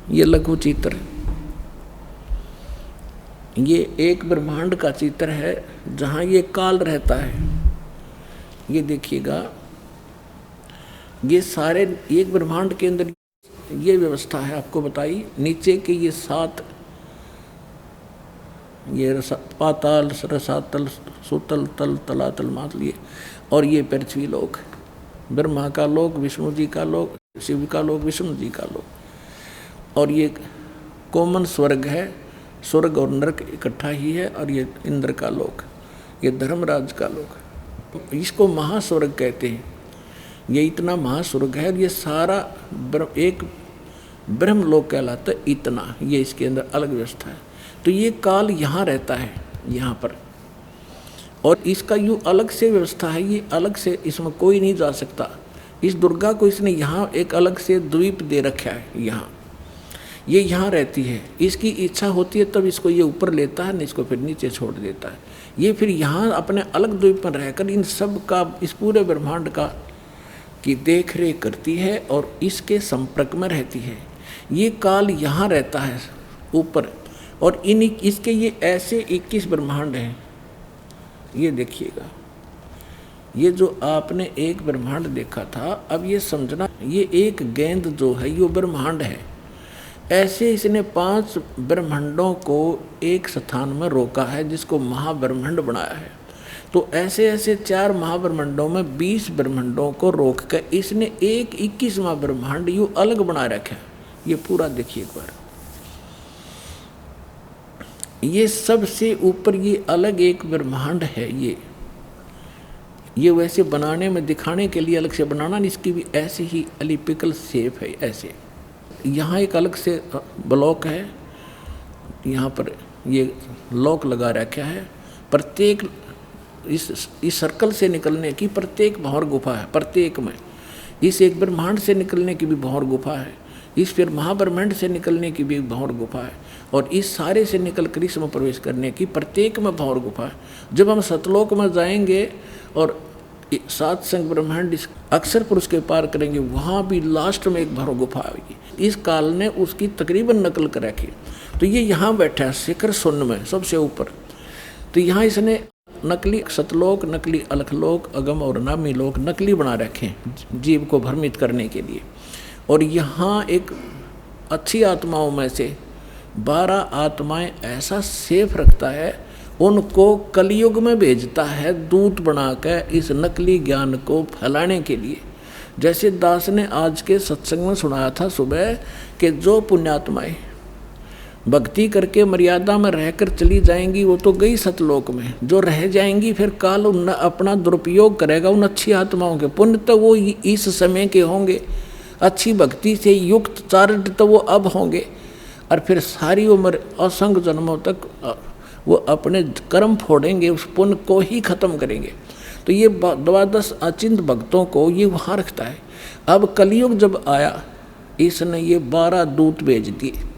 ये लघु चित्र, ये एक ब्रह्मांड का चित्र है जहाँ ये काल रहता है। ये देखिएगा, ये सारे एक ब्रह्मांड के अंदर ये व्यवस्था है। आपको बताई, नीचे के ये 7, ये पाताल, रसातल, सुतल, तल, तलातल, मातल, और ये पृथ्वी लोक, ब्रह्मा का लोक, विष्णु जी का लोक, शिव का लोक, विष्णु जी का लोक, और ये कॉमन स्वर्ग है। स्वर्ग और नरक इकट्ठा ही है। और ये इंद्र का लोक, ये धर्मराज का लोक, इसको महास्वर्ग कहते हैं। ये इतना महास्वर्ग है, ये सारा एक ब्रह्म लोक कहलाता है। इतना ये इसके अंदर अलग व्यवस्था है। तो ये काल यहाँ रहता है, यहाँ पर, और इसका यूँ अलग से व्यवस्था है। ये अलग से, इसमें कोई नहीं जा सकता। इस दुर्गा को इसने यहाँ एक अलग से द्वीप दे रखा है। यहाँ ये यहाँ रहती है, इसकी इच्छा होती है तब इसको ये ऊपर लेता है, नहीं इसको फिर नीचे छोड़ देता है। ये फिर यहाँ अपने अलग द्वीप पर रहकर इन सब का, इस पूरे ब्रह्मांड का की देख रेख करती है और इसके संपर्क में रहती है। ये काल यहाँ रहता है ऊपर, और इसके ये ऐसे 21 ब्रह्मांड हैं। ये देखिएगा, ये जो आपने एक ब्रह्मांड देखा था, अब ये समझना, ये एक गेंद जो है ये ब्रह्मांड है। ऐसे इसने 5 ब्रह्मांडों को एक स्थान में रोका है, जिसको महाब्रह्मांड बनाया है। तो ऐसे ऐसे 4 महाब्रह्मांडों में 20 ब्रह्मांडों को रोक कर इसने एक 21वां ब्रह्मांड यूँ अलग बना रखा है। ये पूरा देखिए एक बार, ये सबसे ऊपर ये अलग एक ब्रह्मांड है। ये वैसे बनाने में, दिखाने के लिए अलग से बनाना, इसकी भी ऐसे ही एलिप्टिकल शेप है। ऐसे यहाँ एक अलग से ब्लॉक है, यहाँ पर ये लॉक लगा रखा है। प्रत्येक इस सर्कल से निकलने की प्रत्येक भंवर गुफा है, प्रत्येक में इस एक ब्रह्मांड से निकलने की भी भौर गुफा है, इस फिर महाब्रह्मांड से निकलने की भी भौर गुफा है, और इस सारे से निकल कर इसमें प्रवेश करने की प्रत्येक में भौर गुफा है। जब हम सतलोक में जाएंगे और 7 संग ब्रह्मांड इस अक्षर पुरुष के पार करेंगे, वहाँ भी लास्ट में एक भौर गुफा आएगी। इस काल ने उसकी तकरीबन नकल कर रखी। तो ये यहाँ बैठा है शिखर शून्य में सबसे ऊपर। तो यहाँ इसने नकली सतलोक, नकली अलखलोक, अगम और नामी लोक नकली बना रखे हैं जीव को भ्रमित करने के लिए। और यहाँ एक अच्छी आत्माओं में से 12 आत्माएं ऐसा सेफ रखता है, उनको कलयुग में भेजता है दूत बनाकर इस नकली ज्ञान को फैलाने के लिए। जैसे दास ने आज के सत्संग में सुनाया था सुबह कि जो पुण्यात्माएं भक्ति करके मर्यादा में रहकर चली जाएंगी वो तो गई सतलोक में, जो रह जाएंगी फिर काल उन अपना दुरुपयोग करेगा उन अच्छी आत्माओं के। पुण्य तो वो इस समय के होंगे, अच्छी भक्ति से युक्त चारित्र तो वो अब होंगे, और फिर सारी उम्र असंख्य जन्मों तक वो अपने कर्म फोड़ेंगे, उस पुण्य को ही खत्म करेंगे। तो ये 12 अचिंत भक्तों को ये वहाँ रखता है। अब कलयुग जब आया इसने ये 12 दूत भेज दिए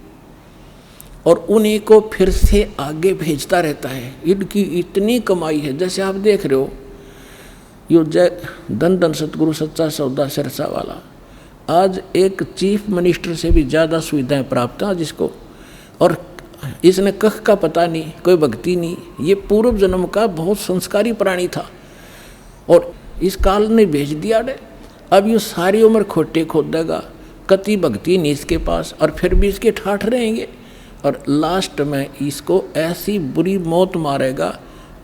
और उन्हीं को फिर से आगे भेजता रहता है। इनकी इतनी कमाई है, जैसे आप देख रहे हो यो जय धन धन सतगुरु सच्चा सौदा सिरसा वाला आज एक चीफ मिनिस्टर से भी ज़्यादा सुविधाएं प्राप्त हैं जिसको, और इसने कख का पता नहीं, कोई भक्ति नहीं, ये पूर्व जन्म का बहुत संस्कारी प्राणी था और इस काल ने भेज दिया ने। अब ये सारी उम्र खोटे खोदेगा, कति भक्ति नहीं इसके पास, और फिर भी इसके ठाठ रहेंगे और लास्ट में इसको ऐसी बुरी मौत मारेगा,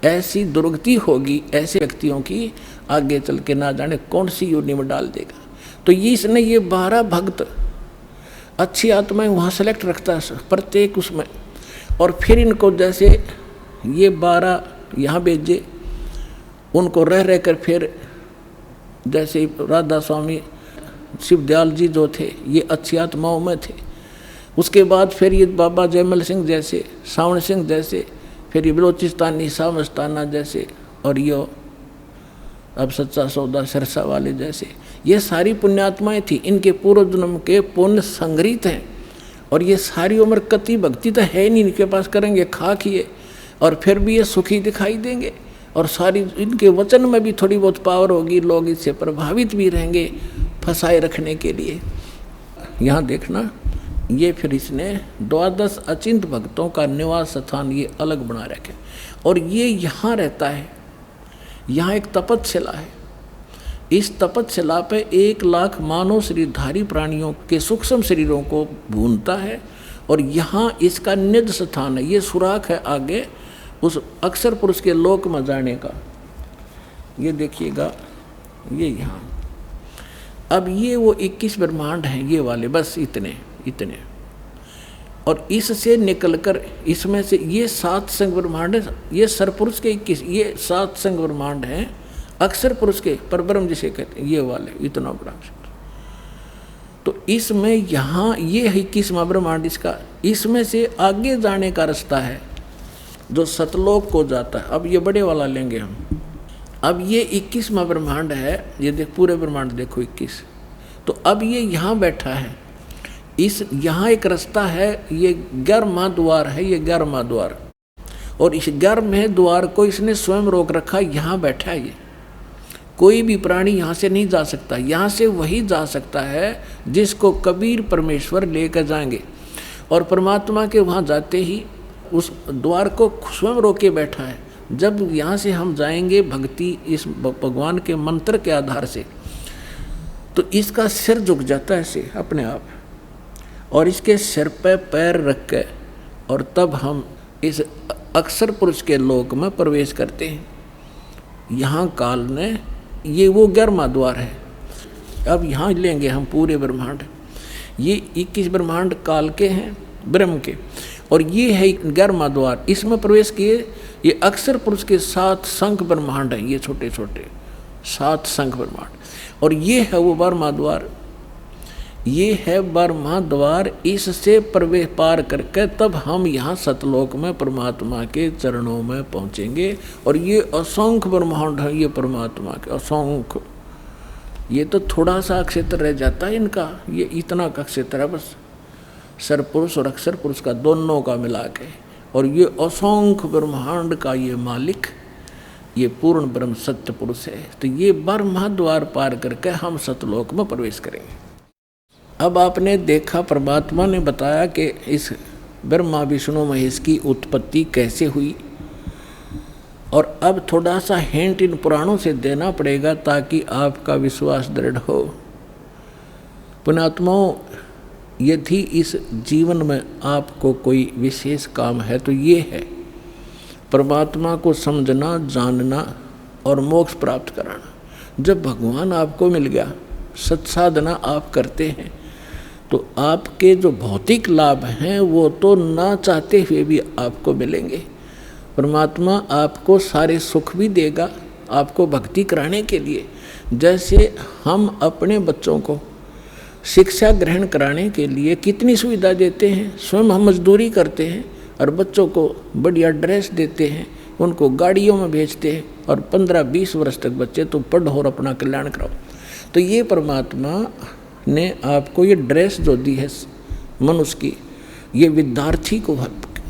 ऐसी दुर्गति होगी ऐसे व्यक्तियों की, आगे चल के ना जाने कौन सी योनि में डाल देगा। तो ये इसने ये 12 भक्त अच्छी आत्माएं वहाँ सेलेक्ट रखता है प्रत्येक उसमें, और फिर इनको जैसे ये 12 यहाँ भेजे, उनको रह रह कर फिर जैसे राधा स्वामी शिवदयाल जी जो थे ये अच्छी आत्माओं में थे, उसके बाद फिर ये बाबा जयमल सिंह जैसे, सावण सिंह जैसे, फिर ये बलोचिस्तानी साह मस्ताना जैसे, और यो अब सच्चा सौदा सिरसा वाले जैसे, ये सारी पुण्यात्माएं थी। इनके पूर्व जन्म के पुण्य संग्रहित हैं, और ये सारी उम्र कति भक्ति तो है नहीं इनके पास, करेंगे खा खिए, और फिर भी ये सुखी दिखाई देंगे, और सारी इनके वचन में भी थोड़ी बहुत पावर होगी, लोग इससे प्रभावित भी रहेंगे फंसाए रखने के लिए। यहाँ देखना ये फिर इसने 12 अचिंत भक्तों का निवास स्थान ये अलग बना रखे, और ये यहाँ रहता है। यहाँ एक तपस्शिला है, इस तपस्शिला पे 1 लाख मानव शरीरधारी प्राणियों के सूक्ष्म शरीरों को भूनता है, और यहाँ इसका निज स्थान है। ये सुराख है आगे उस अक्षर पुरुष के लोक में जाने का। ये देखिएगा ये यहाँ, अब ये वो 21 ब्रह्मांड हैं ये वाले, बस इतने, और इससे निकलकर इसमें से ये 7 संग ब्रह्मांड है, ये सरपुरुष के 21, ये 7 संग ब्रह्मांड हैं अक्षर पुरुष के परब्रह्म जिसे कहते हैं, ये वाले इतना बड़ा। तो इसमें यहाँ ये 21वां ब्रह्मांड इसका, इसमें से आगे जाने का रास्ता है जो सतलोक को जाता है। अब ये बड़े वाला लेंगे हम। अब ये 21वां ब्रह्मांड है, ये देख पूरे ब्रह्मांड देखो 21। तो अब ये यहाँ बैठा है, इस यहाँ एक रास्ता है, ये 11वां द्वार है, ये 11वां द्वार, और इस 11वें द्वार को इसने स्वयं रोक रखा। यहाँ बैठा है ये, कोई भी प्राणी यहाँ से नहीं जा सकता। यहाँ से वही जा सकता है जिसको कबीर परमेश्वर लेकर जाएंगे, और परमात्मा के वहाँ जाते ही उस द्वार को स्वयं रोके बैठा है। जब यहाँ से हम जाएंगे भक्ति इस भगवान के मंत्र के आधार से, तो इसका सिर झुक जाता है ऐसे अपने आप, और इसके सिर पे पैर रख के, और तब हम इस अक्षर पुरुष के लोक में प्रवेश करते हैं। यहाँ काल ने ये वो 11वां द्वार है। अब यहाँ लेंगे हम पूरे ब्रह्मांड, ये 21 ब्रह्मांड काल के हैं ब्रह्म के, और ये है 11वां द्वार। इसमें प्रवेश किए, ये अक्षर पुरुष के 7 शंख ब्रह्मांड हैं, ये छोटे छोटे 7 शंख ब्रह्मांड, और ये है वो 12वां द्वार। ये है 12वां द्वार, इससे प्रवेश पार करके तब हम यहाँ सतलोक में परमात्मा के चरणों में पहुँचेंगे। और ये असंख्य ब्रह्मांड है ये परमात्मा के, असंख्य ये तो थोड़ा सा क्षेत्र रह जाता है इनका, ये इतना का क्षेत्र है बस, सरपुरुष और अक्षर पुरुष का दोनों का मिला के। और ये असंख्य ब्रह्मांड का ये मालिक, ये पूर्ण ब्रह्म सत्य पुरुष है। तो ये ब्रह्मा द्वार पार करके हम सतलोक में प्रवेश करेंगे। अब आपने देखा परमात्मा ने बताया कि इस ब्रह्मा विष्णु महेश की उत्पत्ति कैसे हुई, और अब थोड़ा सा हिंट इन पुराणों से देना पड़ेगा ताकि आपका विश्वास दृढ़ हो। पुण्यात्माओं, यदि इस जीवन में आपको कोई विशेष काम है तो ये है परमात्मा को समझना, जानना और मोक्ष प्राप्त कराना। जब भगवान आपको मिल गया, सत्साधना आप करते हैं, तो आपके जो भौतिक लाभ हैं वो तो ना चाहते हुए भी आपको मिलेंगे। परमात्मा आपको सारे सुख भी देगा आपको भक्ति कराने के लिए। जैसे हम अपने बच्चों को शिक्षा ग्रहण कराने के लिए कितनी सुविधा देते हैं, स्वयं हम मजदूरी करते हैं और बच्चों को बढ़िया ड्रेस देते हैं, उनको गाड़ियों में भेजते हैं, और 15-20 वर्ष तक बच्चे तो पढ़ो और अपना कल्याण कराओ। तो ये परमात्मा ने आपको ये ड्रेस जो दी है मनुष्य की, ये विद्यार्थी को,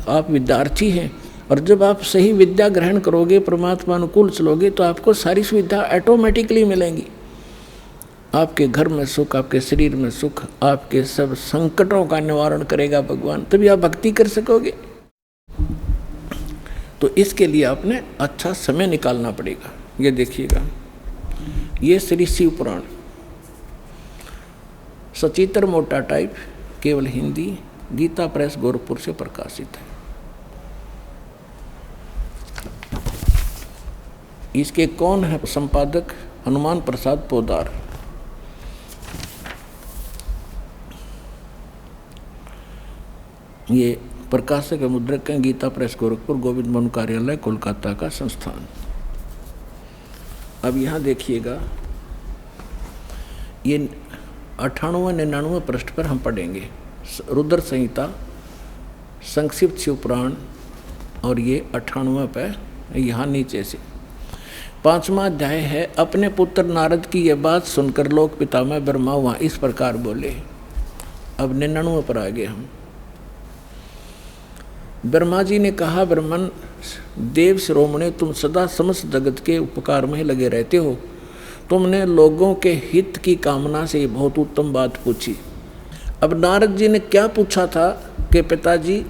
आप विद्यार्थी हैं, और जब आप सही विद्या ग्रहण करोगे, परमात्मा अनुकूल चलोगे, तो आपको सारी सुविधा ऑटोमेटिकली मिलेंगी। आपके घर में सुख, आपके शरीर में सुख, आपके सब संकटों का निवारण करेगा भगवान, तभी आप भक्ति कर सकोगे। तो इसके लिए आपने अच्छा समय निकालना पड़ेगा। ये देखिएगा, ये श्री शिव पुराण सचित्र मोटा टाइप, केवल हिंदी, गीता प्रेस गोरखपुर से प्रकाशित है। इसके कौन है संपादक? हनुमान प्रसाद पोदार। ये प्रकाशक मुद्रक हैं गीता प्रेस गोरखपुर, गोविंद मनु कार्यालय कोलकाता का संस्थान। अब यहाँ देखिएगा, ये 98-99 पृष्ठ पर हम पढ़ेंगे रुद्र संहिता, संक्षिप्त शिव पुराण, और ये 98 पे यहाँ नीचे से 5वां अध्याय है। अपने पुत्र नारद की यह बात सुनकर लोक पितामह ब्रह्मा वहाँ इस प्रकार बोले। अब 99 पर आ गए हम। ब्रह्मा जी ने कहा, ब्रह्मन देव शिरोमणि, तुम सदा समस्त जगत के उपकार में लगे रहते हो। तुमने लोगों के हित की कामना से बहुत उत्तम बात पूछी। अब नारद जी ने क्या पूछा था कि पिताजी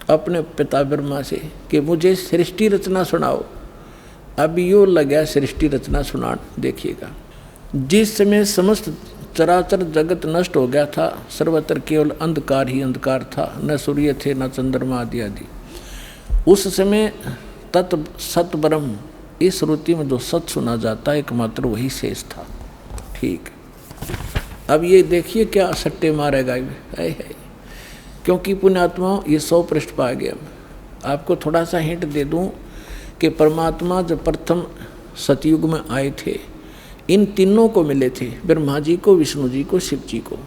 अपने पिता ब्रह्मा से कि मुझे सृष्टि रचना सुनाओ। अब यो लगा सृष्टि रचना सुनाने। देखिएगा, जिस समय समस्त चराचर जगत नष्ट हो गया था, सर्वत्र केवल अंधकार ही अंधकार था, न सूर्य थे न चंद्रमा आदि आदि। उस समय तत् सत ब्रह्म, इस श्रुति में जो सत सुना जाता है एकमात्र वही शेष था। ठीक, अब ये देखिए क्या सट्टे मारेगा है। क्योंकि पुण्यात्मा ये 100 पृष्ठ पा गया। आपको थोड़ा सा हिंट दे दूं कि परमात्मा जब प्रथम सतयुग में आए थे, इन तीनों को मिले थे, ब्रह्मा जी को, विष्णु जी को, शिव जी को।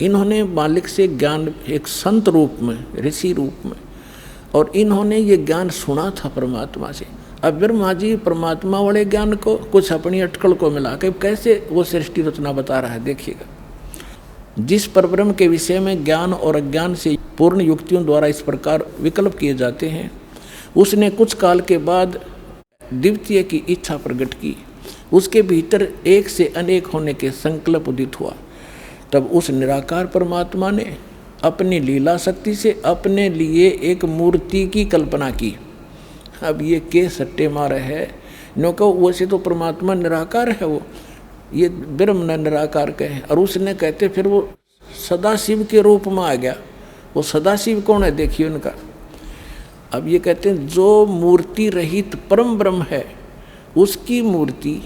इन्होंने मालिक से ज्ञान एक संत रूप में, ऋषि रूप में, और इन्होंने ये ज्ञान सुना था परमात्मा से। अब ब्रह्मा जी परमात्मा वाले ज्ञान को कुछ अपनी अटकल को मिला के कैसे वो सृष्टि रचना बता रहा है। देखिएगा, जिस परब्रह्म के विषय में ज्ञान और अज्ञान से पूर्ण युक्तियों द्वारा इस प्रकार विकल्प किए जाते हैं, उसने कुछ काल के बाद द्वितीय की इच्छा प्रकट की। उसके भीतर एक से अनेक होने के संकल्प उदित हुआ। तब उस निराकार परमात्मा ने अपनी लीला शक्ति से अपने लिए एक मूर्ति की कल्पना की। अब ये के सट्टे मारे है, नो कहो वैसे तो परमात्मा निराकार है, वो ये ब्रह्म ने निराकार कहे, और उसने कहते फिर वो सदाशिव के रूप में आ गया। वो सदाशिव कौन है? देखिए उनका। अब ये कहते हैं जो मूर्ति रहित परम ब्रह्म है, उसकी मूर्ति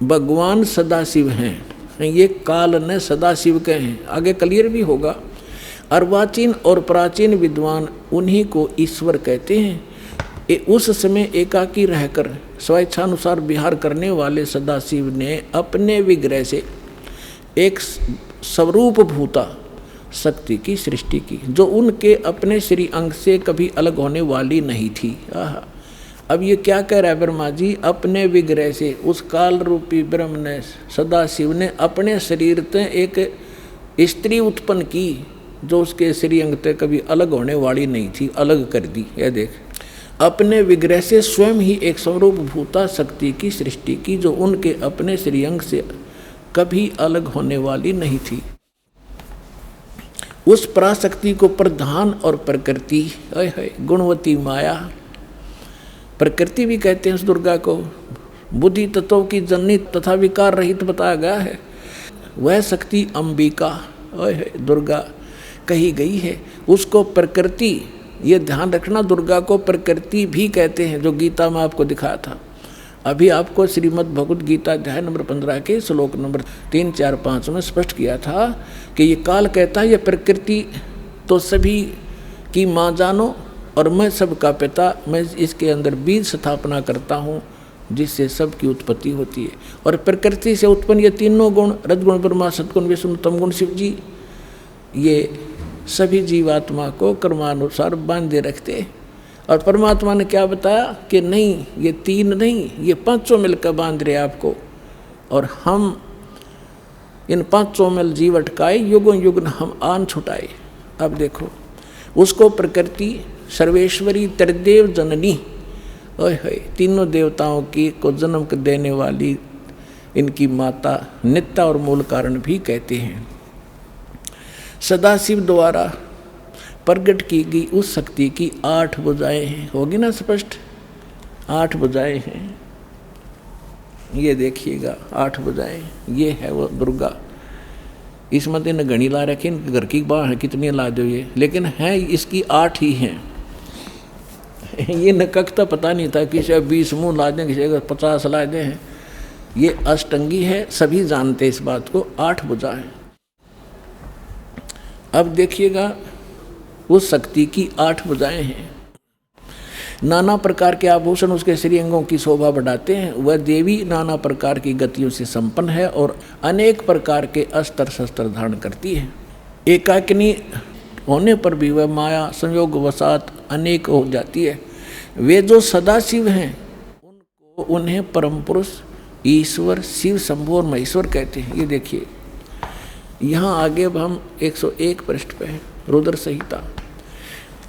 भगवान सदाशिव हैं। ये काल ने सदाशिव के हैं, आगे क्लियर भी होगा। अर्वाचीन और प्राचीन विद्वान उन्हीं को ईश्वर कहते हैं। उस समय एकाकी रहकर स्वेच्छानुसार विहार करने वाले सदाशिव ने अपने विग्रह से एक स्वरूप भूता शक्ति की सृष्टि की, जो उनके अपने श्री अंग से कभी अलग होने वाली नहीं थी। अब ये क्या कह रहा है ब्रह्मा जी, अपने विग्रह से उस काल रूपी ब्रह्म ने, सदाशिव ने अपने शरीर से एक स्त्री उत्पन्न की जो उसके श्रीअंग से कभी अलग होने वाली नहीं थी, अलग कर दी। यह देख, अपने विग्रह से स्वयं ही एक स्वरूप भूता शक्ति की सृष्टि की जो उनके अपने श्रीअंग से कभी अलग होने वाली नहीं थी। उस पराशक्ति को प्रधान और प्रकृति, गुणवती माया, प्रकृति भी कहते हैं उस दुर्गा को, बुद्धि तत्वों की जननी तथा विकार रहित बताया गया है। वह शक्ति अंबिका दुर्गा कही गई है। उसको प्रकृति, ये ध्यान रखना, दुर्गा को प्रकृति भी कहते हैं, जो गीता में आपको दिखाया था। अभी आपको श्रीमद् भगवद गीता अध्याय नंबर 15 के श्लोक नंबर 3, 4, 5 में स्पष्ट किया था कि ये काल कहता है, ये प्रकृति तो सभी की माँ जानो और मैं सबका पिता, मैं इसके अंदर बीज स्थापना करता हूँ जिससे सबकी उत्पत्ति होती है। और प्रकृति से उत्पन्न ये तीनों गुण, रजगुण ब्रह्मा, सद्गुण विष्णु, तमगुण शिव जी, ये सभी जीवात्मा को कर्मानुसार बांधे रखते। और परमात्मा ने क्या बताया कि नहीं, ये तीन नहीं, ये पांचों मिलकर बांध रहे आपको। और हम इन पांचों मिल जीव अटकाए, युगों युग हम आन छुटाए। अब देखो, उसको प्रकृति सर्वेश्वरी त्रिदेव जननी, तीनों देवताओं की को जन्म देने वाली इनकी माता, नित्या और मूल कारण भी कहते हैं। सदाशिव द्वारा प्रकट की गई उस शक्ति की 8 भुजाएं हैं। होगी ना स्पष्ट? 8 भुजाएं हैं, ये देखिएगा 8 भुजाएं, ये है वो दुर्गा। इसमें तो न गणी ला रखी, घर की बाह है कितनी ला दो ये, लेकिन है इसकी 8 ही हैं। ये नककता पता नहीं था, किसी 20 मुँह ला दें, किसी 50 ला दें हैं। ये अष्टंगी है, सभी जानते इस बात को, 8 भुजा है। अब देखिएगा, उस शक्ति की 8 भुजाएं हैं। नाना प्रकार के आभूषण उसके श्रीअंगों की शोभा बढ़ाते हैं। वह देवी नाना प्रकार की गतियों से संपन्न है और अनेक प्रकार के अस्त्र शस्त्र धारण करती है। एकाकिनी होने पर भी वह माया संयोग वसात अनेक हो जाती है। वे जो सदाशिव हैं उन्हें परम पुरुष, ईश्वर, शिव, शंभु और महेश्वर कहते हैं। ये देखिए, यहाँ आगे अब हम 101 पृष्ठ पे हैं, रुद्र संहिता।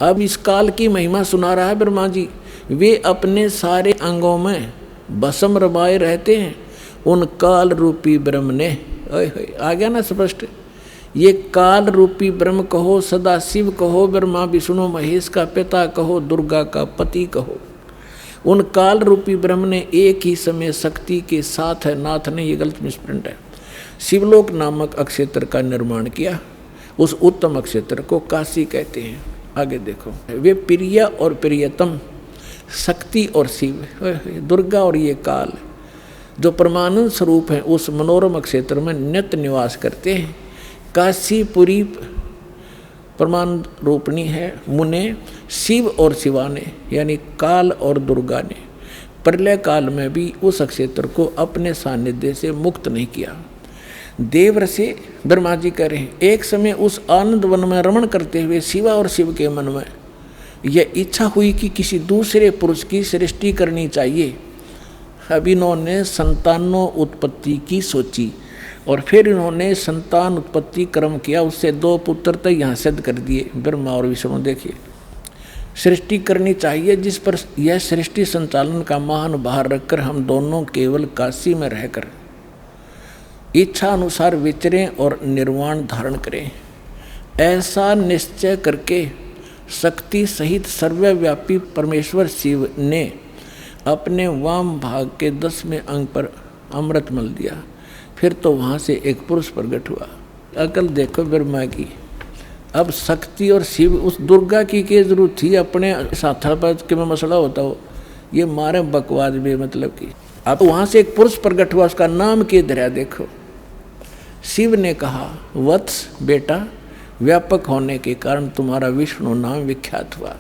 अब इस काल की महिमा सुना रहा है ब्रह्मा जी। वे अपने सारे अंगों में भस्म रमाए रहते हैं। उन काल रूपी ब्रह्म ने, आ गया ना स्पष्ट, ये काल रूपी ब्रह्म कहो, सदाशिव कहो, ब्रह्मा विष्णु महेश का पिता कहो, दुर्गा का पति कहो, उन काल रूपी ब्रह्म ने एक ही समय शक्ति के साथ है, नाथ ने, ये गलत मिसप्रिंट है, शिवलोक नामक अक्षेत्र का निर्माण किया। उस उत्तम अक्षेत्र को काशी कहते हैं। आगे देखो, वे प्रिय और प्रियतम, शक्ति और शिव, दुर्गा और ये काल जो परमानंद स्वरूप हैं, उस मनोरम क्षेत्र में नित्य निवास करते हैं। काशीपुरी परमानंद रूपणी है। मुने, शिव और शिवा ने, यानी काल और दुर्गा ने प्रलय काल में भी उस क्षेत्र को अपने सानिध्य से मुक्त नहीं किया। देव से ब्रह्मा जी कह रहे हैं, एक समय उस आनंद वन में रमण करते हुए शिवा और शिव के मन में यह इच्छा हुई कि किसी दूसरे पुरुष की सृष्टि करनी चाहिए। अब इन्होंने संतानों उत्पत्ति की सोची और फिर इन्होंने संतान उत्पत्ति क्रम किया। उससे 2 पुत्र तो यहाँ सिद्ध कर दिए, ब्रह्मा और विष्णु। देखिए, सृष्टि करनी चाहिए जिस पर यह सृष्टि संचालन का महान भार रखकर हम दोनों केवल काशी में रहकर इच्छा अनुसार विचरें और निर्वाण धारण करें। ऐसा निश्चय करके शक्ति सहित सर्वव्यापी परमेश्वर शिव ने अपने वाम भाग के 10वें अंग पर अमृत मल दिया। फिर तो वहाँ से एक पुरुष प्रकट हुआ। अकल देखो ब्रह्मा की। अब शक्ति और शिव, उस दुर्गा की क्या जरूरत थी अपने साथड़ पर के में मसला होता हो, ये मारे बकवाद में मतलब की। अब वहाँ से एक पुरुष प्रकट हुआ, उसका नाम के धरा देखो। शिव ने कहा, वत्स बेटा, व्यापक होने के कारण तुम्हारा विष्णु नाम विख्यात हुआ।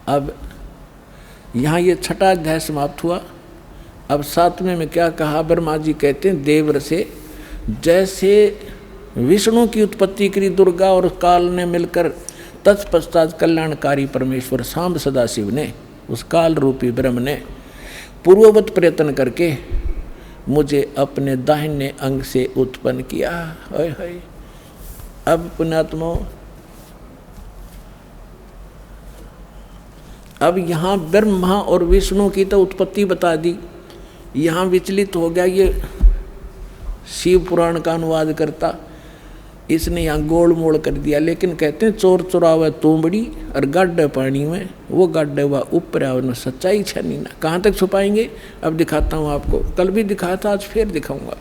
अब यहाँ ये 6वां अध्याय समाप्त हुआ। अब 7वें में क्या कहा, ब्रह्मा जी कहते हैं, देवर से जैसे विष्णु की उत्पत्ति करी दुर्गा और काल ने मिलकर, तत्पश्चात कल्याणकारी परमेश्वर सांब सदाशिव ने उस काल रूपी ब्रह्म ने पूर्ववत प्रयत्न करके मुझे अपने दाहिने अंग से उत्पन्न किया। हाय हाय। अब पुण्यात्मा, अब यहाँ ब्रह्मा और विष्णु की तो उत्पत्ति बता दी, यहाँ विचलित हो गया ये शिव पुराण का अनुवाद करता, इसने यहाँ गोल मोड़ कर दिया। लेकिन कहते हैं चोर चुरावे तोमड़ी और गाड्डे पानी में, वो गाड्डे हुआ ऊपर आवे सच्चाई छनी ना। कहाँ तक छुपाएंगे? अब दिखाता हूँ आपको, कल भी दिखाया था, आज फिर दिखाऊंगा।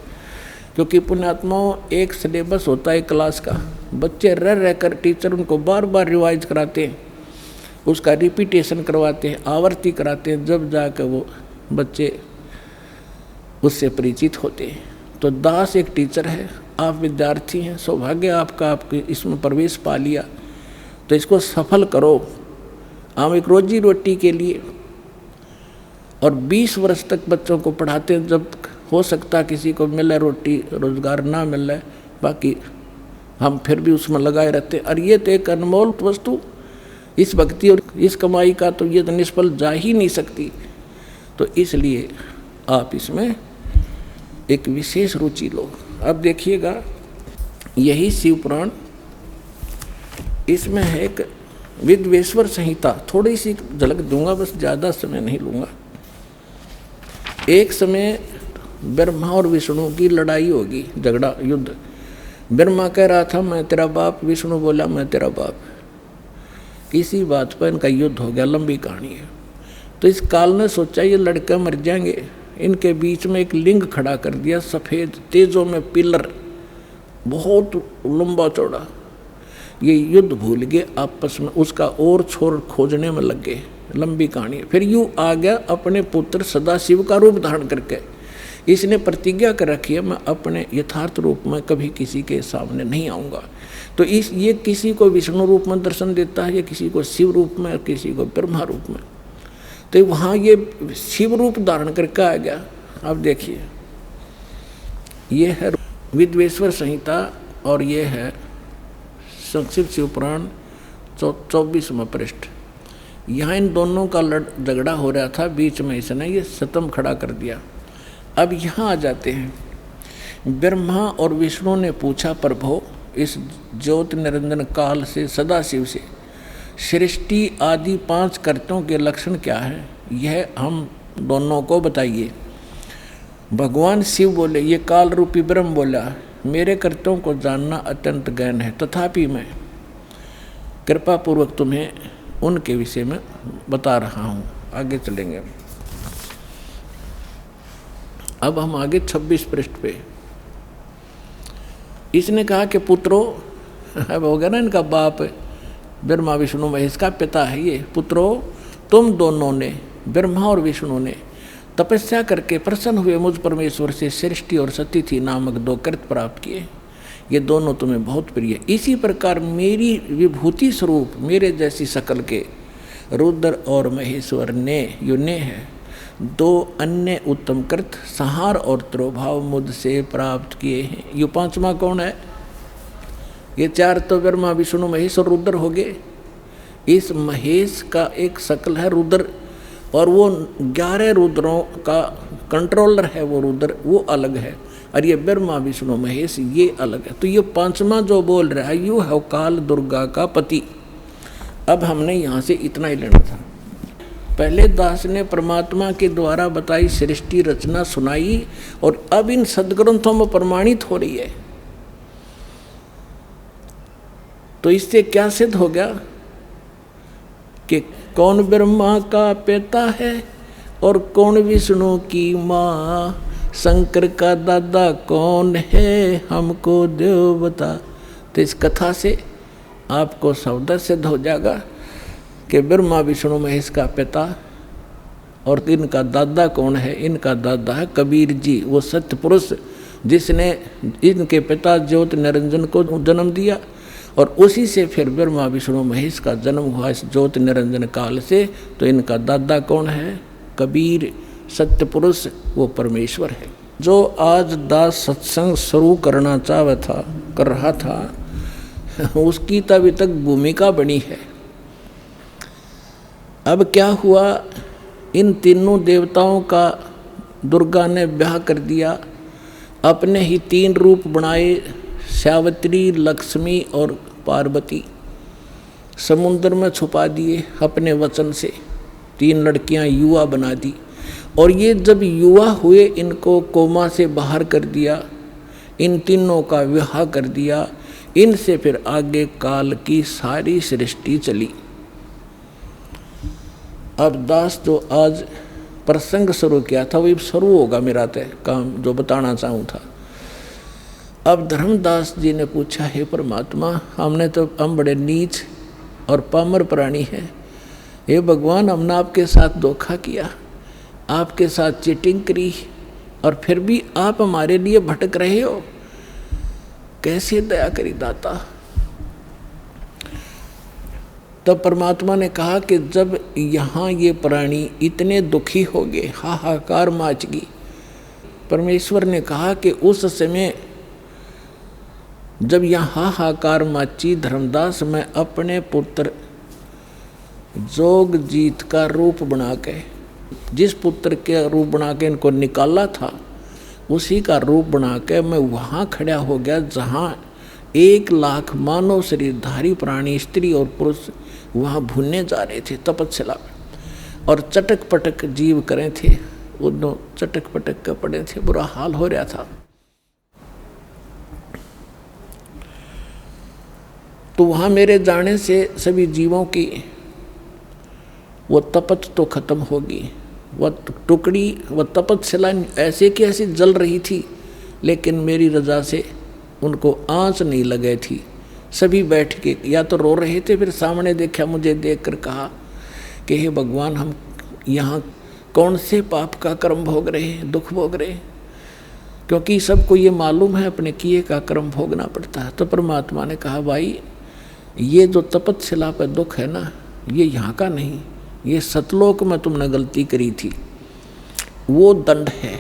क्योंकि पुण्यात्माओं, एक सिलेबस होता है क्लास का, बच्चे रह कर टीचर उनको बार बार रिवाइज कराते हैं, उसका रिपीटेशन करवाते हैं, आवर्ती कराते हैं, जब जाकर वो बच्चे उससे परिचित होते हैं। तो दास एक टीचर है, आप विद्यार्थी हैं, सौभाग्य आपका, आपके इसमें प्रवेश पा लिया, तो इसको सफल करो। हम एक रोजी रोटी के लिए और 20 वर्ष तक बच्चों को पढ़ाते हैं, जब हो सकता किसी को मिले रोटी, रोजगार ना मिले, बाकी हम फिर भी उसमें लगाए रहते। और ये तो एक अनमोल वस्तु, इस भक्ति और इस कमाई का तो ये तो निष्फल जा ही नहीं सकती। तो इसलिए आप इसमें एक विशेष रुचि लो। अब देखिएगा, यही शिव पुराण, इसमें है एक विद्वेश्वर संहिता, थोड़ी सी झलक दूंगा, बस ज़्यादा समय नहीं लूँगा। एक समय ब्रह्मा और विष्णु की लड़ाई होगी, झगड़ा, युद्ध। ब्रह्मा कह रहा था मैं तेरा बाप, विष्णु बोला मैं तेरा बाप। इसी बात पर इनका युद्ध हो गया, लंबी कहानी है। तो इस काल ने सोचा ये लड़के मर जाएंगे, इनके बीच में एक लिंग खड़ा कर दिया, सफ़ेद तेजों में पिलर, बहुत लंबा चौड़ा। ये युद्ध भूल गए आपस में, उसका और छोर खोजने में लग गए। लंबी कहानी है। फिर यूँ आ गया अपने पुत्र सदाशिव का रूप धारण करके। इसने प्रतिज्ञा कर रखी है मैं अपने यथार्थ रूप में कभी किसी के सामने नहीं आऊँगा। तो ये किसी को विष्णु रूप में दर्शन देता है, या किसी को शिव रूप में, और किसी को ब्रह्मा रूप में। तो वहाँ ये शिव रूप धारण करके आ गया। अब देखिए, ये है विद्वेश्वर संहिता और ये है संक्षिप्त शिव पुराण 24वां पृष्ठ। यहाँ इन दोनों का झगड़ा हो रहा था, बीच में इसने ये सतम खड़ा कर दिया। अब यहाँ आ जाते हैं। ब्रह्मा और विष्णु ने पूछा प्रभो, इस ज्योति निरंजन काल से, सदाशिव से, सृष्टि आदि 5 कर्तों के लक्षण क्या है, यह हम दोनों को बताइए। भगवान शिव बोले, ये काल रूपी ब्रह्म बोला, मेरे कर्तों को जानना अत्यंत गहन है, तथापि मैं कृपा पूर्वक तुम्हें उनके विषय में बता रहा हूँ। आगे चलेंगे। अब हम आगे 26 पृष्ठ पे। इसने कहा कि पुत्रों, अब हो गया ना इनका बाप, ब्रह्मा विष्णु महेश का पिता है ये। पुत्रों, तुम दोनों ने, ब्रह्मा और विष्णु ने तपस्या करके प्रसन्न हुए मुझ परमेश्वर से सृष्टि और सतिथि नामक 2 कृत प्राप्त किए। ये दोनों तुम्हें बहुत प्रिय। इसी प्रकार मेरी विभूति स्वरूप मेरे जैसी शकल के रुद्र और महेश्वर ने, यो ने है, 2 अन्य उत्तम कृत संहार और त्रोभाव मुझसे प्राप्त किए हैं। यो 5वां कौन है? ये 4 तो ब्रह्मा विष्णु महेश और रुद्र हो गए। इस महेश का एक शकल है रुद्र, और वो 11 रुद्रों का कंट्रोलर है वो रुद्र, वो अलग है। और ये ब्रह्मा विष्णु महेश ये अलग है। तो ये 5वां जो बोल रहा है यू है काल दुर्गा का पति। अब हमने यहाँ से इतना ही लेना था। पहले दास ने परमात्मा के द्वारा बताई सृष्टि रचना सुनाई, और अब इन सदग्रंथों में प्रमाणित हो रही है। तो इससे क्या सिद्ध हो गया कि कौन ब्रह्मा का पिता है और कौन विष्णु की माँ, शंकर का दादा कौन है, हमको देव बता। तो इस कथा से आपको सौदा सिद्ध हो जाएगा कि ब्रह्मा विष्णु महेश का पिता और इनका दादा कौन है। इनका दादा है कबीर जी, वो सत्य पुरुष जिसने इनके पिता ज्योति निरंजन को जन्म दिया, और उसी से फिर ब्रह्मा विष्णु महेश का जन्म हुआ इस ज्योति निरंजन काल से। तो इनका दादा कौन है? कबीर सत्य पुरुष, वो परमेश्वर है। जो आज दास सत्संग शुरू करना कर रहा था, उसकी तो अभी तक भूमिका बनी है। अब क्या हुआ, इन तीनों देवताओं का दुर्गा ने ब्याह कर दिया, अपने ही 3 रूप बनाए, सावित्री, लक्ष्मी और पार्वती, समुद्र में छुपा दिए अपने वचन से। 3 लड़कियां युवा बना दी, और ये जब युवा हुए इनको कोमा से बाहर कर दिया, इन तीनों का विवाह कर दिया। इनसे फिर आगे काल की सारी सृष्टि चली। अब दास जो आज प्रसंग शुरू किया था वही शुरू होगा मेरा तय काम जो बताना चाहूँ था। अब धर्मदास जी ने पूछा, हे परमात्मा, हम बड़े नीच और पामर प्राणी हैं, हे भगवान, हमने आपके साथ धोखा किया, आपके साथ चीटिंग करी, और फिर भी आप हमारे लिए भटक रहे हो, कैसे दया करी दाता। तब परमात्मा ने कहा कि जब यहाँ ये प्राणी इतने दुखी हो गए, हाहाकार मच गई, परमेश्वर ने कहा कि उस समय जब यहाँ हाहाकार मची, धर्मदास, मैं अपने पुत्र जोगजीत का रूप बना के, जिस पुत्र के रूप बना के इनको निकाला था उसी का रूप बना के मैं वहाँ खड़ा हो गया जहाँ 1 लाख मानव शरीरधारी प्राणी, स्त्री और पुरुष वहाँ भूनने जा रहे थे तपस्या, और चटक पटक जीव करे थे, उन चटक पटक के पड़े थे, बुरा हाल हो रहा था। तो वहाँ मेरे जाने से सभी जीवों की वो तपत तो खत्म होगी। वह टुकड़ी, वह तपस्या ऐसे की ऐसी जल रही थी, लेकिन मेरी रजा से उनको आंच नहीं लगे थी। सभी बैठ के या तो रो रहे थे, फिर सामने देखा, मुझे देखकर कहा कि हे भगवान, हम यहाँ कौन से पाप का कर्म भोग रहे हैं, दुख भोग रहे हैं, क्योंकि सबको ये मालूम है अपने किए का कर्म भोगना पड़ता है। तो परमात्मा ने कहा, भाई, ये जो तपस्या पर दुख है ना, ये यहाँ का नहीं, ये सतलोक में तुमने गलती करी थी, वो दंड है।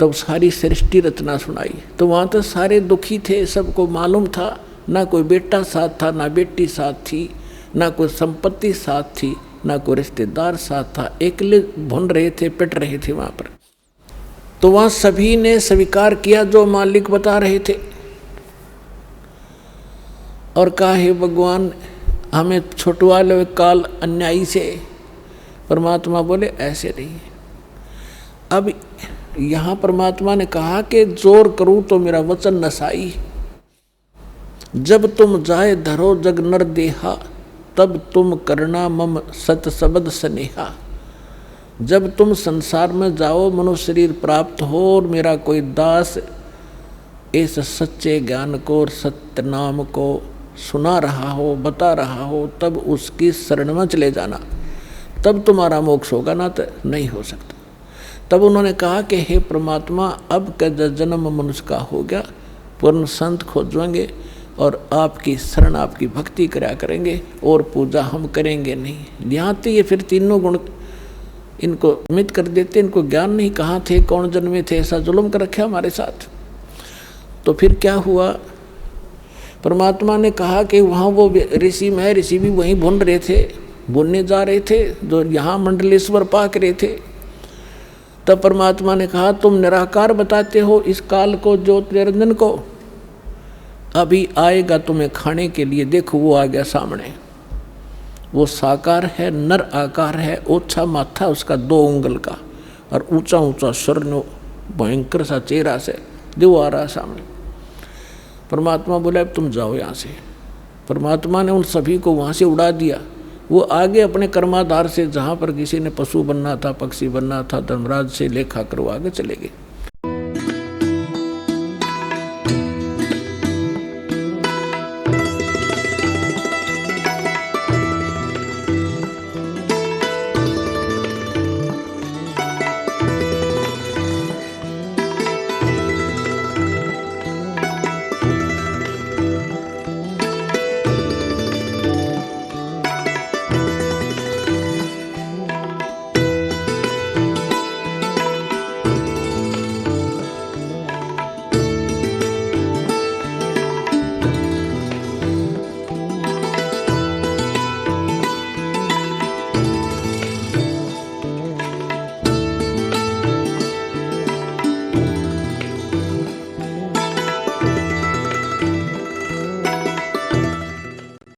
तब सारी सृष्टि रचना सुनाई। तो वहाँ तो सारे दुखी थे, सबको मालूम था, ना कोई बेटा साथ था, ना बेटी साथ थी, ना कोई संपत्ति साथ थी, ना कोई रिश्तेदार साथ था, अकेले भुन रहे थे, पिट रहे थे वहाँ पर। तो वहाँ सभी ने स्वीकार किया जो मालिक बता रहे थे, और कहा, हे भगवान, हमें छुटवा लो काल अन्यायी से। परमात्मा बोले, ऐसे नहीं। अब यहाँ परमात्मा ने कहा कि जोर करूँ तो मेरा वचन नसाई, जब तुम जाए धरो जग नर देहा, तब तुम करना मम सत सबद स्नेहा। जब तुम संसार में जाओ, मनुष्य शरीर प्राप्त हो, और मेरा कोई दास इस सच्चे ज्ञान को और सत्य नाम को सुना रहा हो, बता रहा हो, तब उसकी शरण में चले जाना, तब तुम्हारा मोक्ष होगा, ना तो नहीं हो सकता। तब उन्होंने कहा कि हे परमात्मा, अब का जन्म मनुष्य का हो गया, पूर्ण संत खोजेंगे और आपकी शरण, आपकी भक्ति करा करेंगे, और पूजा हम करेंगे नहीं। यहाँ तो ये फिर तीनों गुण इनको मित कर देते, इनको ज्ञान नहीं, कहाँ थे, कौन जन्मे थे, ऐसा जुल्म कर रखा हमारे साथ। तो फिर क्या हुआ, परमात्मा ने कहा कि वहाँ वो ऋषि में, ऋषि भी वहीं भुन रहे थे, भुनने जा रहे थे, जो यहाँ मंडलेश्वर पाक रहे थे। तब परमात्मा ने कहा, तुम निराकार बताते हो इस काल को, ज्योत निरंजन को, अभी आएगा तुम्हें खाने के लिए। देखो वो आ गया सामने, वो साकार है, नर आकार है, ओछा माथा उसका 2 उंगल का, और ऊंचा ऊंचा स्वर्ण भयंकर सा चेहरा से जो आ रहा सामने। परमात्मा बोले, अब तुम जाओ यहाँ से। परमात्मा ने उन सभी को वहाँ से उड़ा दिया। वो आगे अपने कर्माधार से, जहाँ पर किसी ने पशु बनना था, पक्षी बनना था, धर्मराज से लेखा करवा के चले गए।